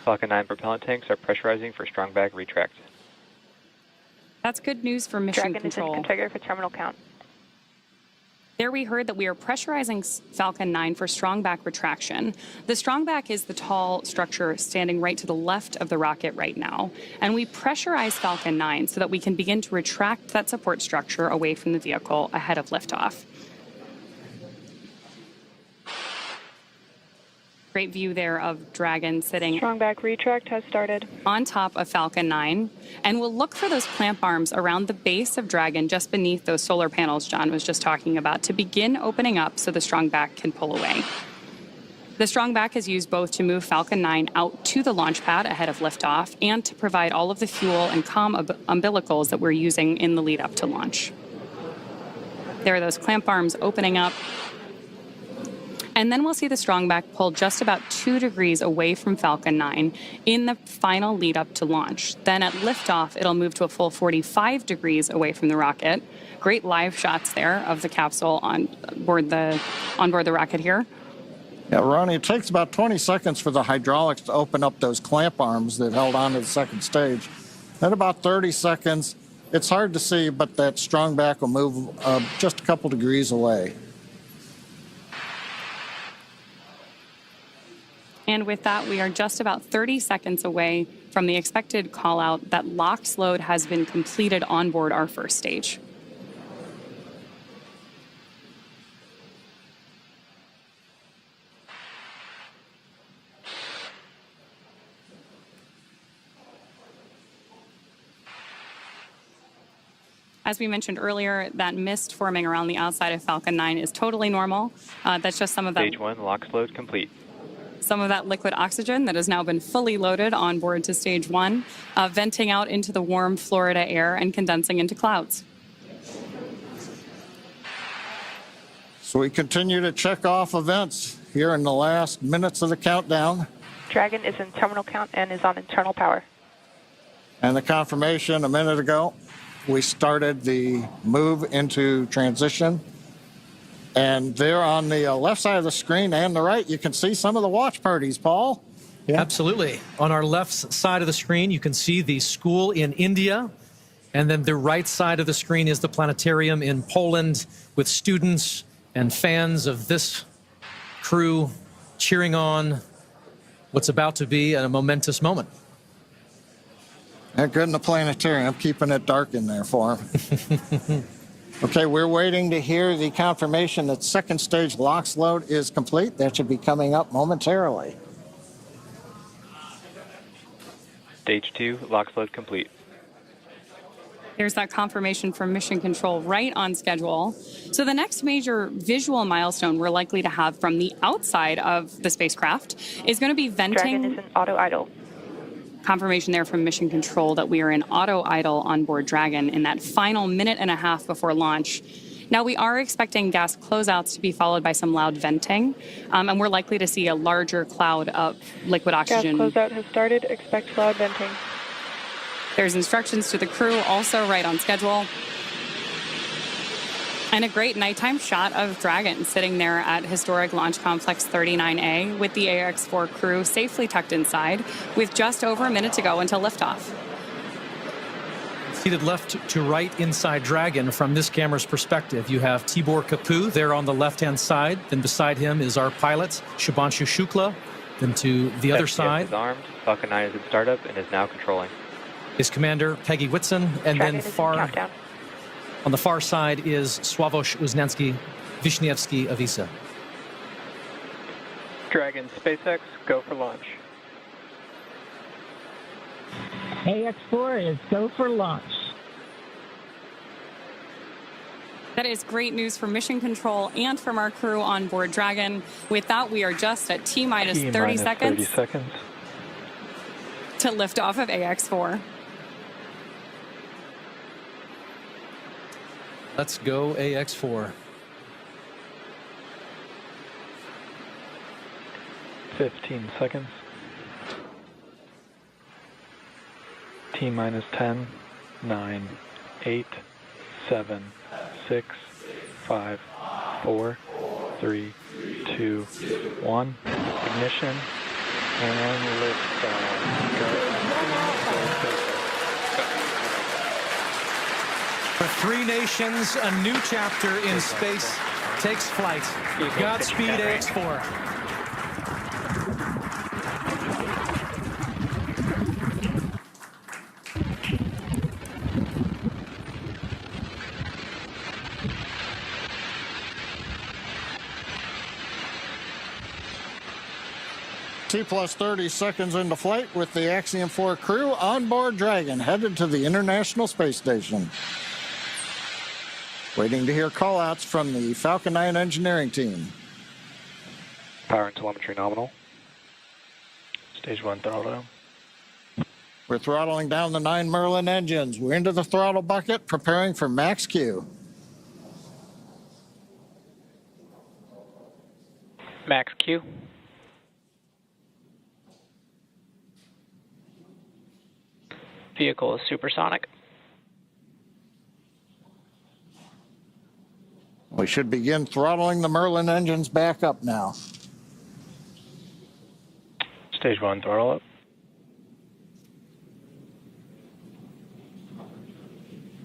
Falcon 9 propellant tanks are pressurizing for strong bag retract. That's good news for Mission Control. Dragon is configured for terminal count. There we heard that we are pressurizing Falcon 9 for strong back retraction. The strong back is the tall structure standing right to the left of the rocket right now. And we pressurize Falcon 9 so that we can begin to retract that support structure away from the vehicle ahead of liftoff. Great view there of Dragon sitting. Strong back retract has started. On top of Falcon 9. And we'll look for those clamp arms around the base of Dragon just beneath those solar panels John was just talking about to begin opening up so the strong back can pull away. The strong back is used both to move Falcon 9 out to the launch pad ahead of liftoff and to provide all of the fuel and comm umbilicals that we're using in the lead up to launch. There are those clamp arms opening up. And then we'll see the strong back pull just about 2 degrees away from Falcon 9 in the final lead up to launch. Then at liftoff, it'll move to a full 45 degrees away from the rocket. Great live shots there of the capsule on board the rocket here. Yeah, Ronnie, it takes about 20 seconds for the hydraulics to open up those clamp arms that held on to the second stage. At about 30 seconds, it's hard to see, but that strong back will move just a couple degrees away. And with that, we are just about 30 seconds away from the expected call out that LOX load has been completed on board our first stage. As we mentioned earlier, that mist forming around the outside of Falcon 9 is totally normal. That's just some of that. Stage 1, LOX load complete. Some of that liquid oxygen that has now been fully loaded on board to stage 1, venting out into the warm Florida air and condensing into clouds. So we continue to check off events here in the last minutes of the countdown. Dragon is in terminal count and is on internal power. And the confirmation a minute ago, we started the move into transition. And there on the left side of the screen and the right, you can see some of the watch parties, Paul. Yeah. Absolutely. On our left side of the screen, you can see the school in India. And then the right side of the screen is the planetarium in Poland with students and fans of this crew cheering on what's about to be a momentous moment. They're good in the planetarium, keeping it dark in there for them. Okay, we're waiting to hear the confirmation that second stage LOX load is complete. That should be coming up momentarily. Stage 2, LOX load complete. There's that confirmation from Mission Control right on schedule. So the next major visual milestone we're likely to have from the outside of the spacecraft is going to be venting. Dragon is in auto idle. Confirmation there from Mission Control that we are in auto idle on board Dragon in that final minute and a half before launch. Now, we are expecting gas closeouts to be followed by some loud venting, and we're likely to see a larger cloud of liquid oxygen. Gas closeout has started. Expect loud venting. There's instructions to the crew, also right on schedule. And a great nighttime shot of Dragon sitting there at historic Launch Complex 39A with the AX-4 crew safely tucked inside with just over a minute to go until liftoff. Seated left to right inside Dragon from this camera's perspective, you have Tibor Kapu there on the left-hand side. Then beside him is our pilot, Shubhanshu Shukla. Then to the other side is armed. Falcon 9 is in startup and is now controlling. Is Commander Peggy Whitson, and Dragon then is in far countdown. on the far side is Sławosz Uznanski-Wiśniewski of ESA. Dragon, SpaceX, go for launch. AX4 is go for launch. That is great news for Mission Control and from our crew on board Dragon. With that, we are just at T-minus 30 seconds. 30 seconds. To lift off of AX4. Let's go AX4. 15 seconds. T-minus 10, 9, 8, 7, 6, 5, 4, 3, 2, 1. Ignition and liftoff. Go. For three nations, a new chapter in space takes flight. Godspeed, AX4. T-plus 30 seconds into flight with the Axiom 4 crew on board Dragon, headed to the International Space Station. Waiting to hear call-outs from the Falcon 9 engineering team. Power and telemetry nominal. Stage 1 throttle down. We're throttling down the 9 Merlin engines. We're into the throttle bucket, preparing for max Q. Max Q. Vehicle is supersonic. We should begin throttling the Merlin engines back up now. Stage 1 throttle up.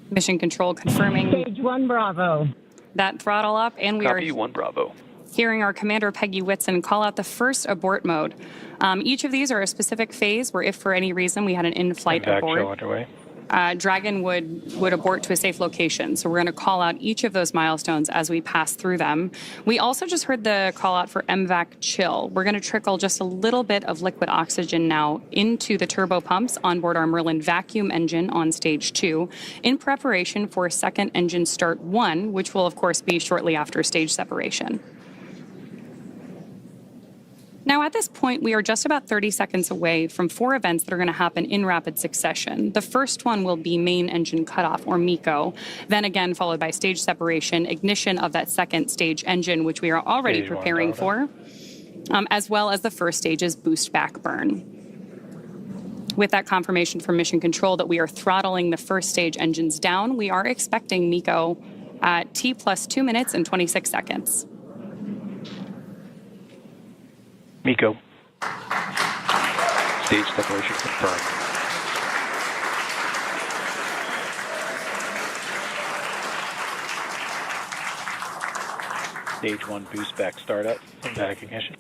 Mission Control confirming. Stage 1 Bravo. That throttle up, and we Copy, are 1 Bravo. hearing our Commander Peggy Whitson call out the first abort mode. Each of these are a specific phase where if for any reason we had an in-flight abort, underway. Dragon would abort to a safe location. So we're going to call out each of those milestones as we pass through them. We also just heard the call out for MVAC chill. We're going to trickle just a little bit of liquid oxygen now into the turbo pumps on board our Merlin vacuum engine on stage 2 in preparation for second engine start 1, which will of course be shortly after stage separation. Now, at this point, we are just about 30 seconds away from 4 events that are going to happen in rapid succession. The first one will be main engine cutoff, or MECO, then again followed by stage separation, ignition of that second stage engine, which we are already Stage preparing 1, for, as well as the first stage's boost back burn. With that confirmation from Mission Control that we are throttling the first stage engines down, we are expecting MECO at T plus 2 minutes and 26 seconds. MECO. Stage separation confirmed. Stage 1 boost back startup and back ignition.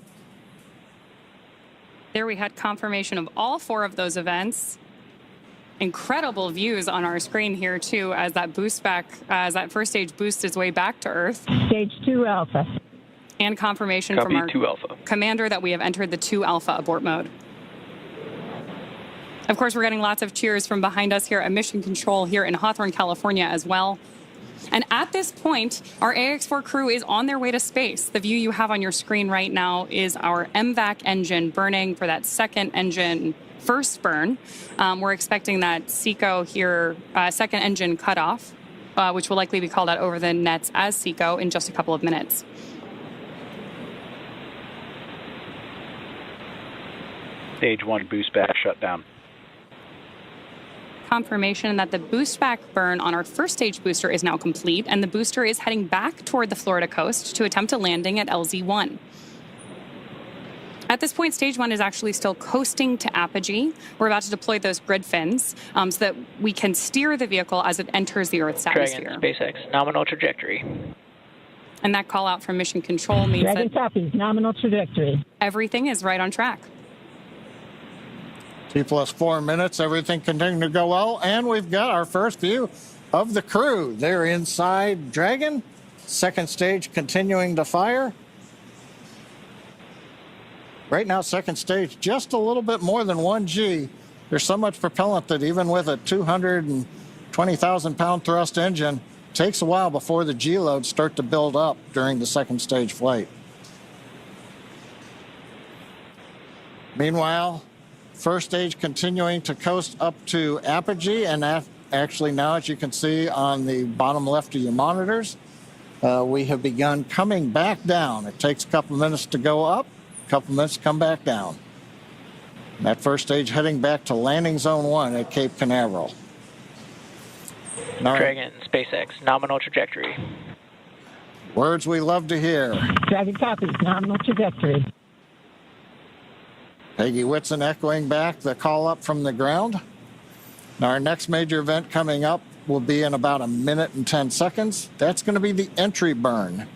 There we had confirmation of all 4 of those events. Incredible views on our screen here, too, as that that first stage boosts its way back to Earth. Stage 2 Alpha. And confirmation Copy, from our 2 Alpha. commander that we have entered the 2 Alpha abort mode. Of course, we're getting lots of cheers from behind us here at Mission Control here in Hawthorne, California as well. And at this point, our AX4 crew is on their way to space. The view you have on your screen right now is our MVAC engine burning for that second engine first burn. We're expecting that SECO here, second engine cutoff, which will likely be called out over the nets as SECO in just a couple of minutes. Stage 1 boost back shutdown. Confirmation that the boost back burn on our first stage booster is now complete, and the booster is heading back toward the Florida coast to attempt a landing at LZ-1. At this point, stage 1 is actually still coasting to apogee. We're about to deploy those grid fins so that we can steer the vehicle as it enters the Earth's atmosphere. Dragon, SpaceX, nominal trajectory. And that call out from Mission Control means Dragon that copies, nominal trajectory. everything is right on track. T+4 minutes, everything continuing to go well, and we've got our first view of the crew. They're inside Dragon, second stage continuing to fire. Right now, second stage, just a little bit more than 1G. There's so much propellant that even with a 220,000-pound thrust engine, it takes a while before the G loads start to build up during the second stage flight. Meanwhile, first stage continuing to coast up to apogee, and actually now, as you can see on the bottom left of your monitors, we have begun coming back down. It takes a couple minutes to go up, a couple minutes to come back down. And that first stage heading back to landing zone 1 at Cape Canaveral. Dragon, SpaceX, nominal trajectory. Words we love to hear. Dragon copies, nominal trajectory. Peggy Whitson echoing back the call up from the ground. Now, our next major event coming up will be in about 1 minute and 10 seconds. That's going to be the entry burn.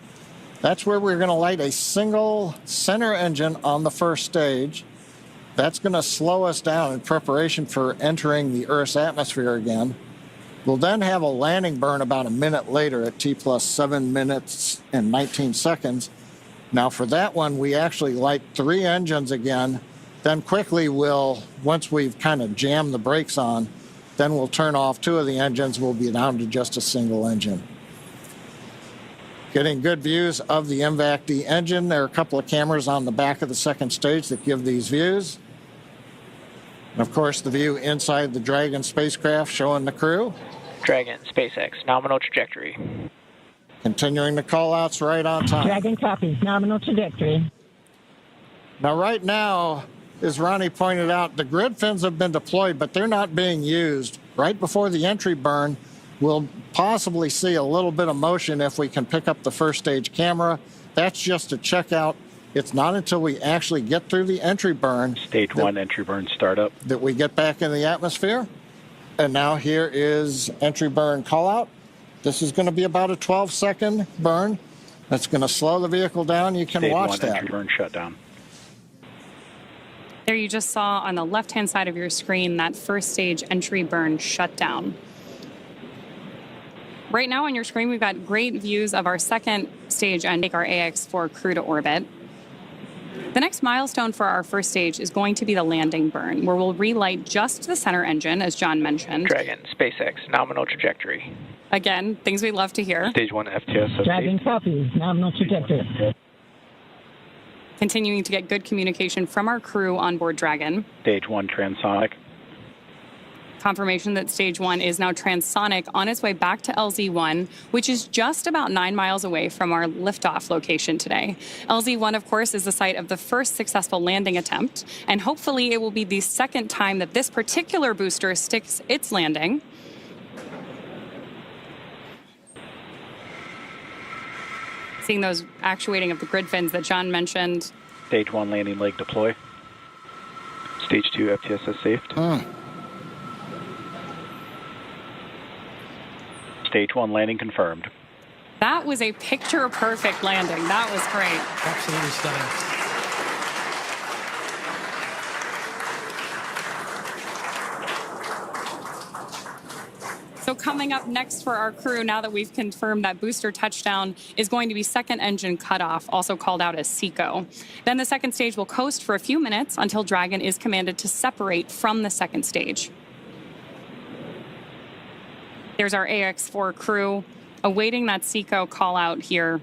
That's where we're going to light a single center engine on the first stage. That's going to slow us down in preparation for entering the Earth's atmosphere again. We'll then have a landing burn about 1 minute later at T+7 minutes and 19 seconds. Now, for that one, we actually light 3 engines again. Then quickly once we've kind of jammed the brakes on, then we'll turn off 2 of the engines. We'll be down to just a single engine. Getting good views of the MVAC-D engine. There are a couple of cameras on the back of the second stage that give these views. And of course, the view inside the Dragon spacecraft showing the crew. Dragon, SpaceX, nominal trajectory. Continuing the call-outs right on time. Dragon copies, nominal trajectory. Now, right now, as Ronnie pointed out, the grid fins have been deployed, but they're not being used. Right before the entry burn, we'll possibly see a little bit of motion if we can pick up the first stage camera. That's just to check out. It's not until we actually get through the entry burn. Stage 1 entry burn startup. That we get back in the atmosphere. And now here is entry burn call out. This is going to be about a 12-second burn. That's going to slow the vehicle down. You can watch that. Stage 1 entry burn shutdown. There you just saw on the left-hand side of your screen that first stage entry burn shutdown. Right now on your screen, we've got great views of our second stage and take our AX4 crew to orbit. The next milestone for our first stage is going to be the landing burn, where we'll relight just the center engine, as John mentioned. Dragon, SpaceX, nominal trajectory. Again, things we love to hear. Stage 1 FTS. Dragon copies, nominal trajectory. Continuing to get good communication from our crew on board Dragon. Stage 1 transonic. Confirmation that stage 1 is now transonic on its way back to LZ-1, which is just about 9 miles away from our liftoff location today. LZ-1, of course, is the site of the first successful landing attempt, and hopefully it will be the second time that this particular booster sticks its landing. Seeing those actuating of the grid fins that John mentioned. Stage 1 landing leg deploy. Stage 2 FTSS safed. Stage 1 landing confirmed. That was a picture-perfect landing. That was great. Absolutely stunning. So coming up next for our crew, now that we've confirmed that booster touchdown, is going to be second engine cutoff, also called out as SECO. Then the second stage will coast for a few minutes until Dragon is commanded to separate from the second stage. There's our AX4 crew awaiting that SECO call out here.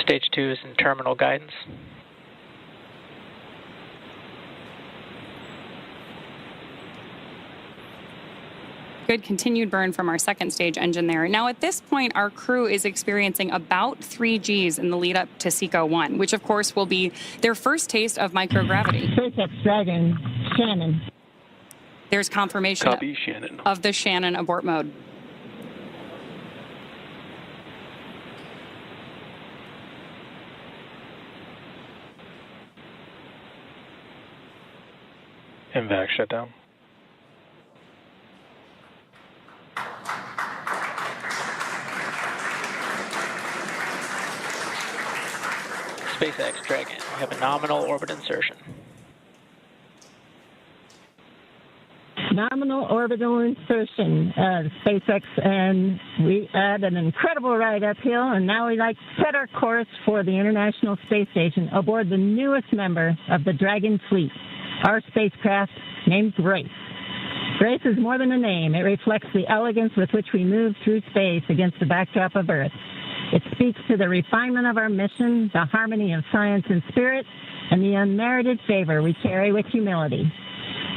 Stage 2 is in terminal guidance. Good continued burn from our second stage engine there. Now, at this point, our crew is experiencing about 3 Gs in the lead up to SECO 1, which, of course, will be their first taste of microgravity. SpaceX Dragon, Shannon. There's confirmation Copy, Shannon. of the Shannon abort mode. MVAC shutdown. SpaceX Dragon, we have a nominal orbit insertion. Nominal orbital insertion, SpaceX, and we had an incredible ride uphill, and now we like to set our course for the International Space Station aboard the newest member of the Dragon fleet, our spacecraft named Grace. Grace is more than a name. It reflects the elegance with which we move through space against the backdrop of Earth. It speaks to the refinement of our mission, the harmony of science and spirit, and the unmerited favor we carry with humility.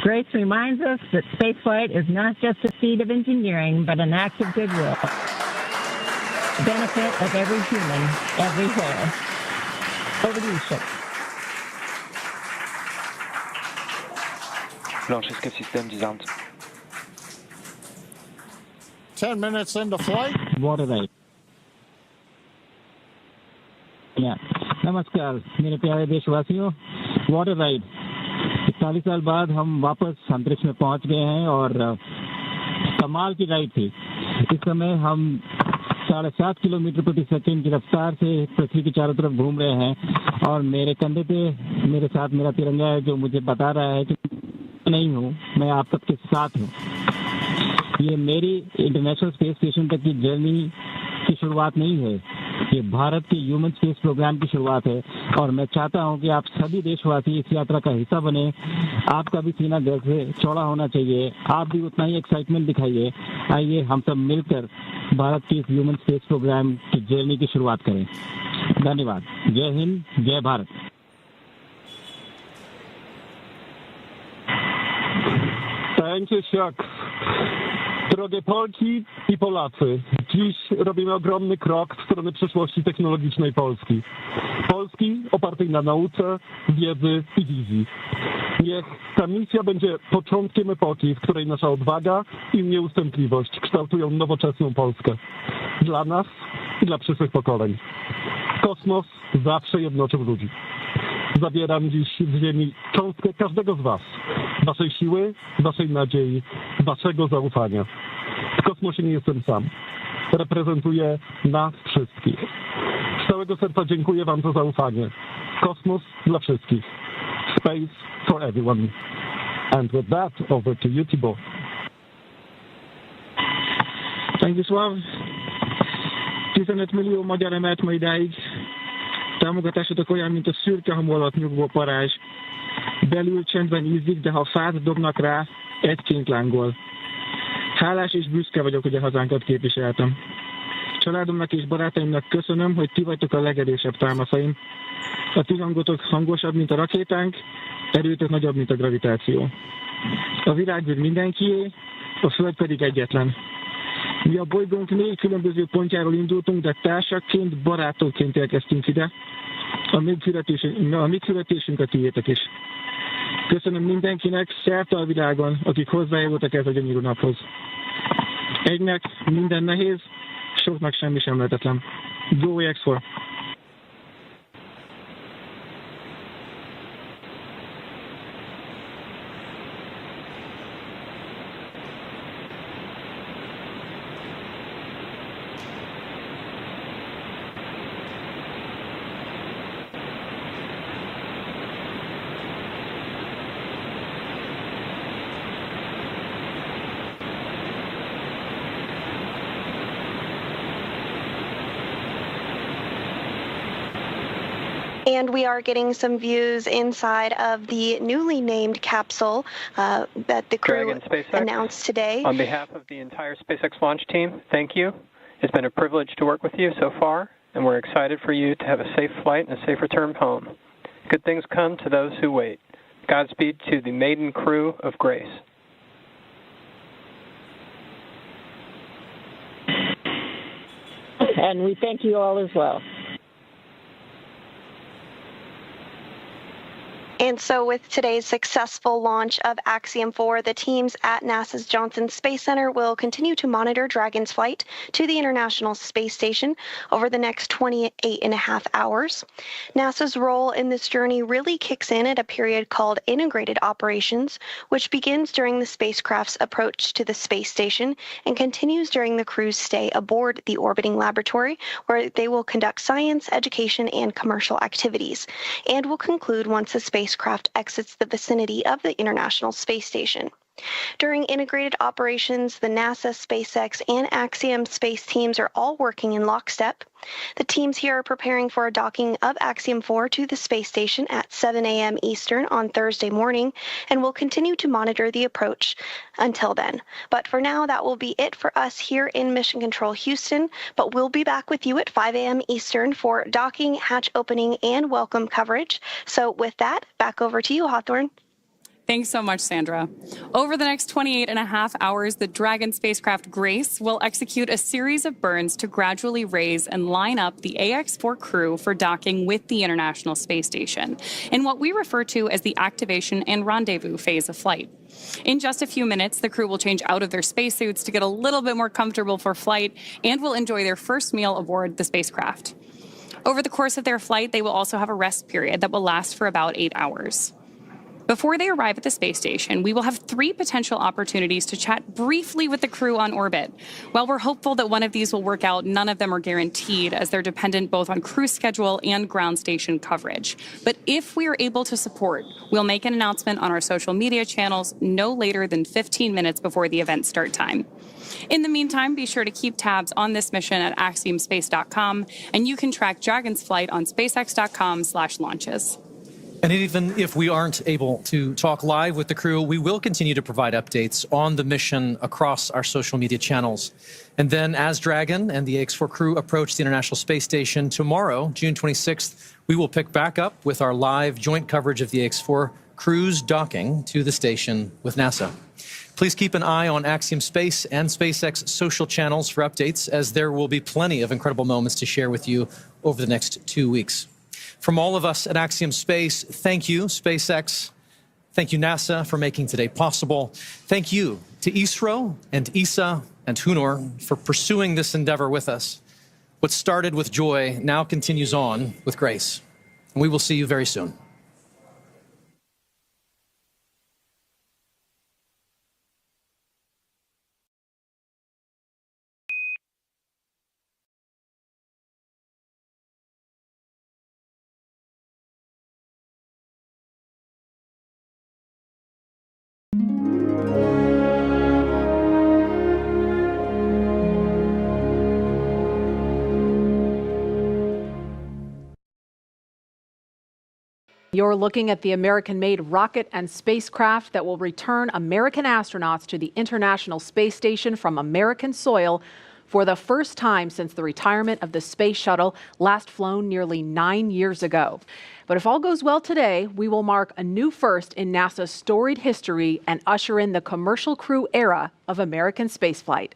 Grace reminds us that spaceflight is not just a feat of engineering, but an act of goodwill. The benefit of every human, everywhere. Over to you, Ship. Launch escape system disarmed. 10 minutes into flight. Water ride. नमस्कार मेरे प्यारे देशवासियों, water ride 41 साल बाद हम वापस अंतरिक्ष में पहुंच गए हैं और कमाल की राइड थी। इस समय हम 7.5 किलोमीटर प्रति सेकंड की रफ्तार से पृथ्वी के चारों तरफ घूम रहे हैं और मेरे कंधे पे मेरे साथ मेरा तिरंगा है जो मुझे बता रहा है कि नहीं हूँ, मैं आप सबके साथ हूँ। ये मेरी इंटरनेशनल स्पेस स्टेशन तक की जर्नी की शुरुआत नहीं है, ये भारत के ह्यूमन स्पेस प्रोग्राम की शुरुआत है और मैं चाहता हूं कि आप सभी देशवासी इस यात्रा का हिस्सा बने। आपका भी सीना गर्व से चौड़ा होना चाहिए, आप भी उतना ही एक्साइटमेंट दिखाइए। आइए हम सब मिलकर भारत के इस ह्यूमन स्पेस प्रोग्राम की जर्नी की शुरुआत करें। धन्यवाद। जय हिंद, जय Bharat. Thank you, Shucks. Drogie Polki i Polacy, dziś robimy ogromny krok w stronę przyszłości technologicznej Polski. Polski opartej na nauce, wiedzy i wizji. Niech ta misja będzie początkiem epoki, w której nasza odwaga i nieustępliwość kształtują nowoczesną Polskę. Dla nas i dla przyszłych pokoleń. Kosmos zawsze jednoczył ludzi. Zabieram dziś z Ziemi cząstkę każdego z was. Waszej siły, waszej nadziei, waszego zaufania. W kosmosie nie jestem sam. Reprezentuję nas wszystkich. Z całego serca dziękuję wam za zaufanie. Kosmos dla wszystkich. Space for everyone. And with that, over to you, Thibaut. Stanisław, 15 millió magyar emelt ma idáig. Támogatásotok olyan, mint a szürke hajó alatt nyugvó parázs. Belül csendben ízik, de ha fát dobnak rá, egyként lángol. Hálás és büszke vagyok, hogy a hazánkat képviseltem. Családomnak és barátaimnak köszönöm, hogy ti vagytok a legerősebb támaszaim. A ti hangotok hangosabb, mint a rakétánk, erőtök nagyobb, mint a gravitáció. A világűr mindenkié, a Föld pedig egyetlen. Mi a bolygónk 4 különböző pontjáról indultunk, de társakként, barátokként érkeztünk ide. A mi küldetésünk a tiétek is. Köszönöm mindenkinek szerte a világon, akik hozzájárultak ez a gyönyörű naphoz. Egynek minden nehéz, soknak semmi sem lehetetlen. Go X4! And we are getting some views inside of the newly named capsule that the crew announced today. On behalf of the entire SpaceX launch team, thank you. It's been a privilege to work with you so far, and we're excited for you to have a safe flight and a safe return home. Good things come to those who wait. Godspeed to the maiden crew of Grace. And we thank you all as well. And so with today's successful launch of Axiom 4, the teams at NASA's Johnson Space Center will continue to monitor Dragon's flight to the International Space Station over the next 28.5 hours. NASA's role in this journey really kicks in at a period called Integrated Operations, which begins during the spacecraft's approach to the space station and continues during the crew's stay aboard the orbiting laboratory, where they will conduct science, education, and commercial activities, and will conclude once the spacecraft exits the vicinity of the International Space Station. During integrated operations, the NASA, SpaceX, and Axiom Space teams are all working in lockstep. The teams here are preparing for a docking of Axiom 4 to the space station at 7 a.m. Eastern on Thursday morning, and will continue to monitor the approach until then. But for now, that will be it for us here in Mission Control Houston, but we'll be back with you at 5 a.m. Eastern for docking, hatch opening, and welcome coverage. So with that, back over to you, Hawthorne. Thanks so much, Sandra. Over the next 28.5 hours, the Dragon spacecraft Grace will execute a series of burns to gradually raise and line up the AX-4 crew for docking with the International Space Station in what we refer to as the activation and rendezvous phase of flight. In just a few minutes, the crew will change out of their spacesuits to get a little bit more comfortable for flight and will enjoy their first meal aboard the spacecraft. Over the course of their flight, they will also have a rest period that will last for about 8 hours. Before they arrive at the space station, we will have 3 potential opportunities to chat briefly with the crew on orbit. While we're hopeful that one of these will work out, none of them are guaranteed, as they're dependent both on crew schedule and ground station coverage. But if we are able to support, we'll make an announcement on our social media channels no later than 15 minutes before the event start time. In the meantime, be sure to keep tabs on this mission at axiomspace.com, and you can track Dragon's flight on spacex.com/launches. And even if we aren't able to talk live with the crew, we will continue to provide updates on the mission across our social media channels. And then as Dragon and the AX-4 crew approach the International Space Station tomorrow, June 26th, we will pick back up with our live joint coverage of the AX-4 crew's docking to the station with NASA. Please keep an eye on Axiom Space and SpaceX social channels for updates, as there will be plenty of incredible moments to share with you over the next 2 weeks. From all of us at Axiom Space, thank you, SpaceX. Thank you, NASA, for making today possible. Thank you to ISRO and ESA and Hunor for pursuing this endeavor with us. What started with joy now continues on with grace. And we will see you very soon. You're looking at the American-made rocket and spacecraft that will return American astronauts to the International Space Station from American soil for the first time since the retirement of the space shuttle, last flown nearly 9 years ago. But if all goes well today, we will mark a new first in NASA's storied history and usher in the commercial crew era of American spaceflight.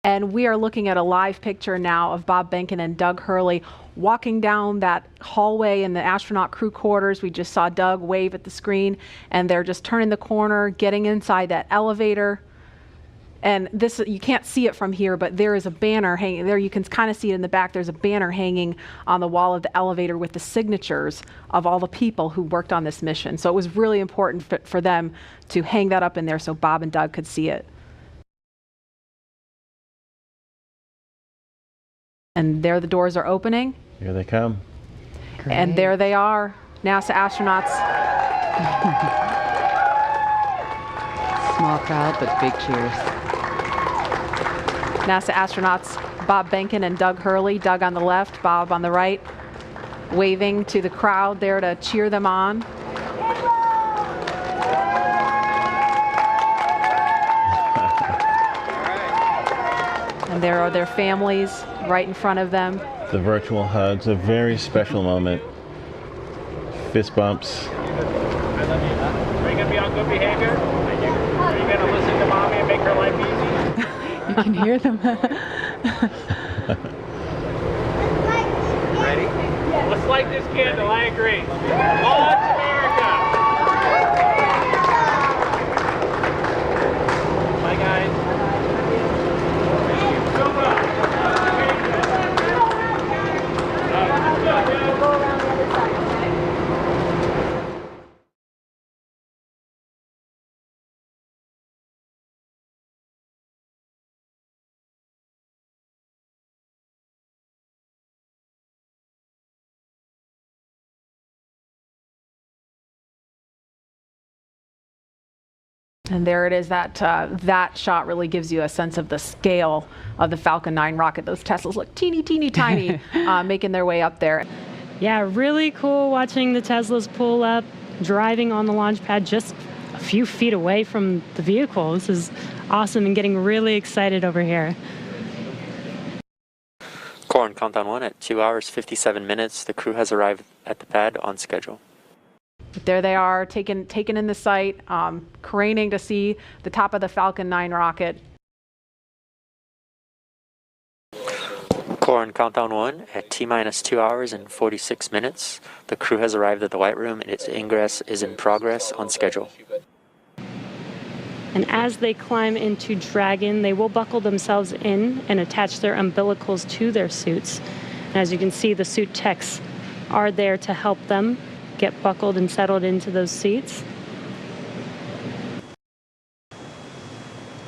And we are looking at a live picture now of Bob Behnken and Doug Hurley walking down that hallway in the astronaut crew quarters. We just saw Doug wave at the screen, and they're just turning the corner, getting inside that elevator. And this, you can't see it from here, but there is a banner hanging there. You can kind of see it in the back. There's a banner hanging on the wall of the elevator with the signatures of all the people who worked on this mission. So it was really important for them to hang that up in there so Bob and Doug could see it. And there the doors are opening. Here they come. Great. And there they are, NASA astronauts. Small crowd, but big cheers. NASA astronauts Bob Benkin and Doug Hurley. Doug on the left, Bob on the right, waving to the crowd there to cheer them on. And there are their families right in front of them. The virtual hugs, a very special moment. Fist bumps. I love you. Are you going to be on good behavior? Are you going to listen to mommy and make her life easy? You can hear them. Ready? Let's light this candle. I agree. Launch America! Bye, guys. And there it is. That shot really gives you a sense of the scale of the Falcon 9 rocket. Those Teslas look teeny, teeny, tiny, making their way up there. Yeah, really cool watching the Teslas pull up, driving on the launch pad just a few feet away from the vehicle. This is awesome and getting really excited over here. Core on countdown 1 at 2 hours, 57 minutes. The crew has arrived at the pad on schedule. But there they are, taken in the sight, craning to see the top of the Falcon 9 rocket. Core on countdown 1 at T-minus 2 hours and 46 minutes. The crew has arrived at the White Room and its ingress is in progress on schedule. And as they climb into Dragon, they will buckle themselves in and attach their umbilicals to their suits. And as you can see, the suit techs are there to help them get buckled and settled into those seats.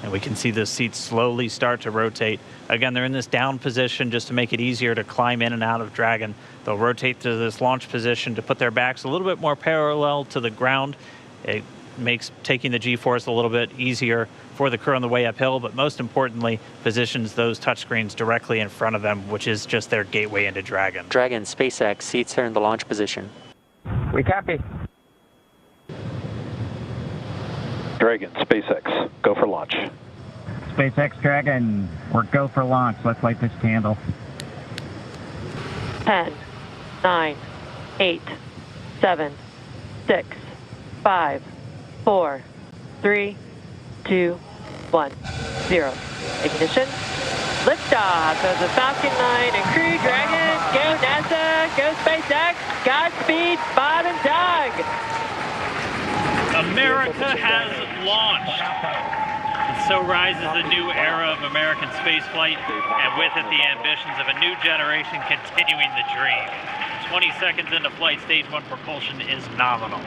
And we can see the seats slowly start to rotate. Again, they're in this down position just to make it easier to climb in and out of Dragon. They'll rotate to this launch position to put their backs a little bit more parallel to the ground. It makes taking the G-force a little bit easier for the crew on the way uphill, but most importantly, positions those touchscreens directly in front of them, which is just their gateway into Dragon. Dragon, SpaceX, seats are in the launch position. We copy. Dragon, SpaceX, go for launch. SpaceX Dragon, we're go for launch. Let's light this candle. 10, 9, 8, 7, 6, 5, 4, 3, 2, 1, 0. Ignition. Liftoff of the Falcon 9 and Crew Dragon. Go NASA, go SpaceX, Godspeed, Bob and Doug. America has launched. And so rises a new era of American spaceflight, and with it the ambitions of a new generation continuing the dream. 20 seconds into flight, stage 1 propulsion is nominal.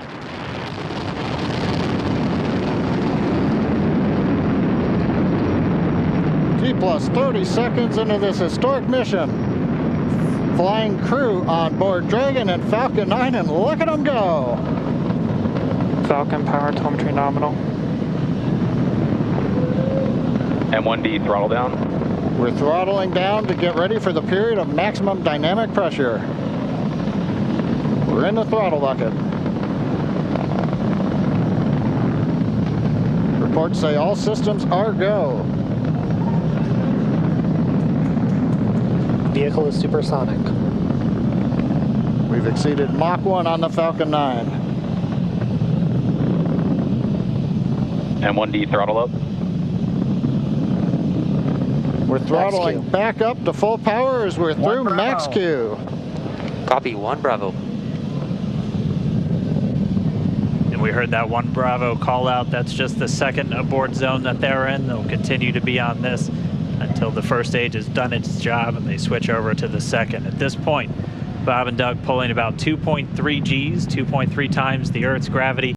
T plus 30 seconds into this historic mission. Flying crew on board Dragon and Falcon 9, and look at them go. Falcon power telemetry nominal. M1D throttle down. We're throttling down to get ready for the period of maximum dynamic pressure. We're in the throttle bucket. Reports say all systems are go. Vehicle is supersonic. We've exceeded Mach 1 on the Falcon 9. M1D throttle up. We're throttling back up to full power as we're through max Q. Copy, 1 Bravo. And we heard that 1 Bravo call out. That's just the second abort zone that they're in. They'll continue to be on this until the first stage has done its job and they switch over to the second. At this point, Bob and Doug pulling about 2.3 Gs, 2.3 times the Earth's gravity.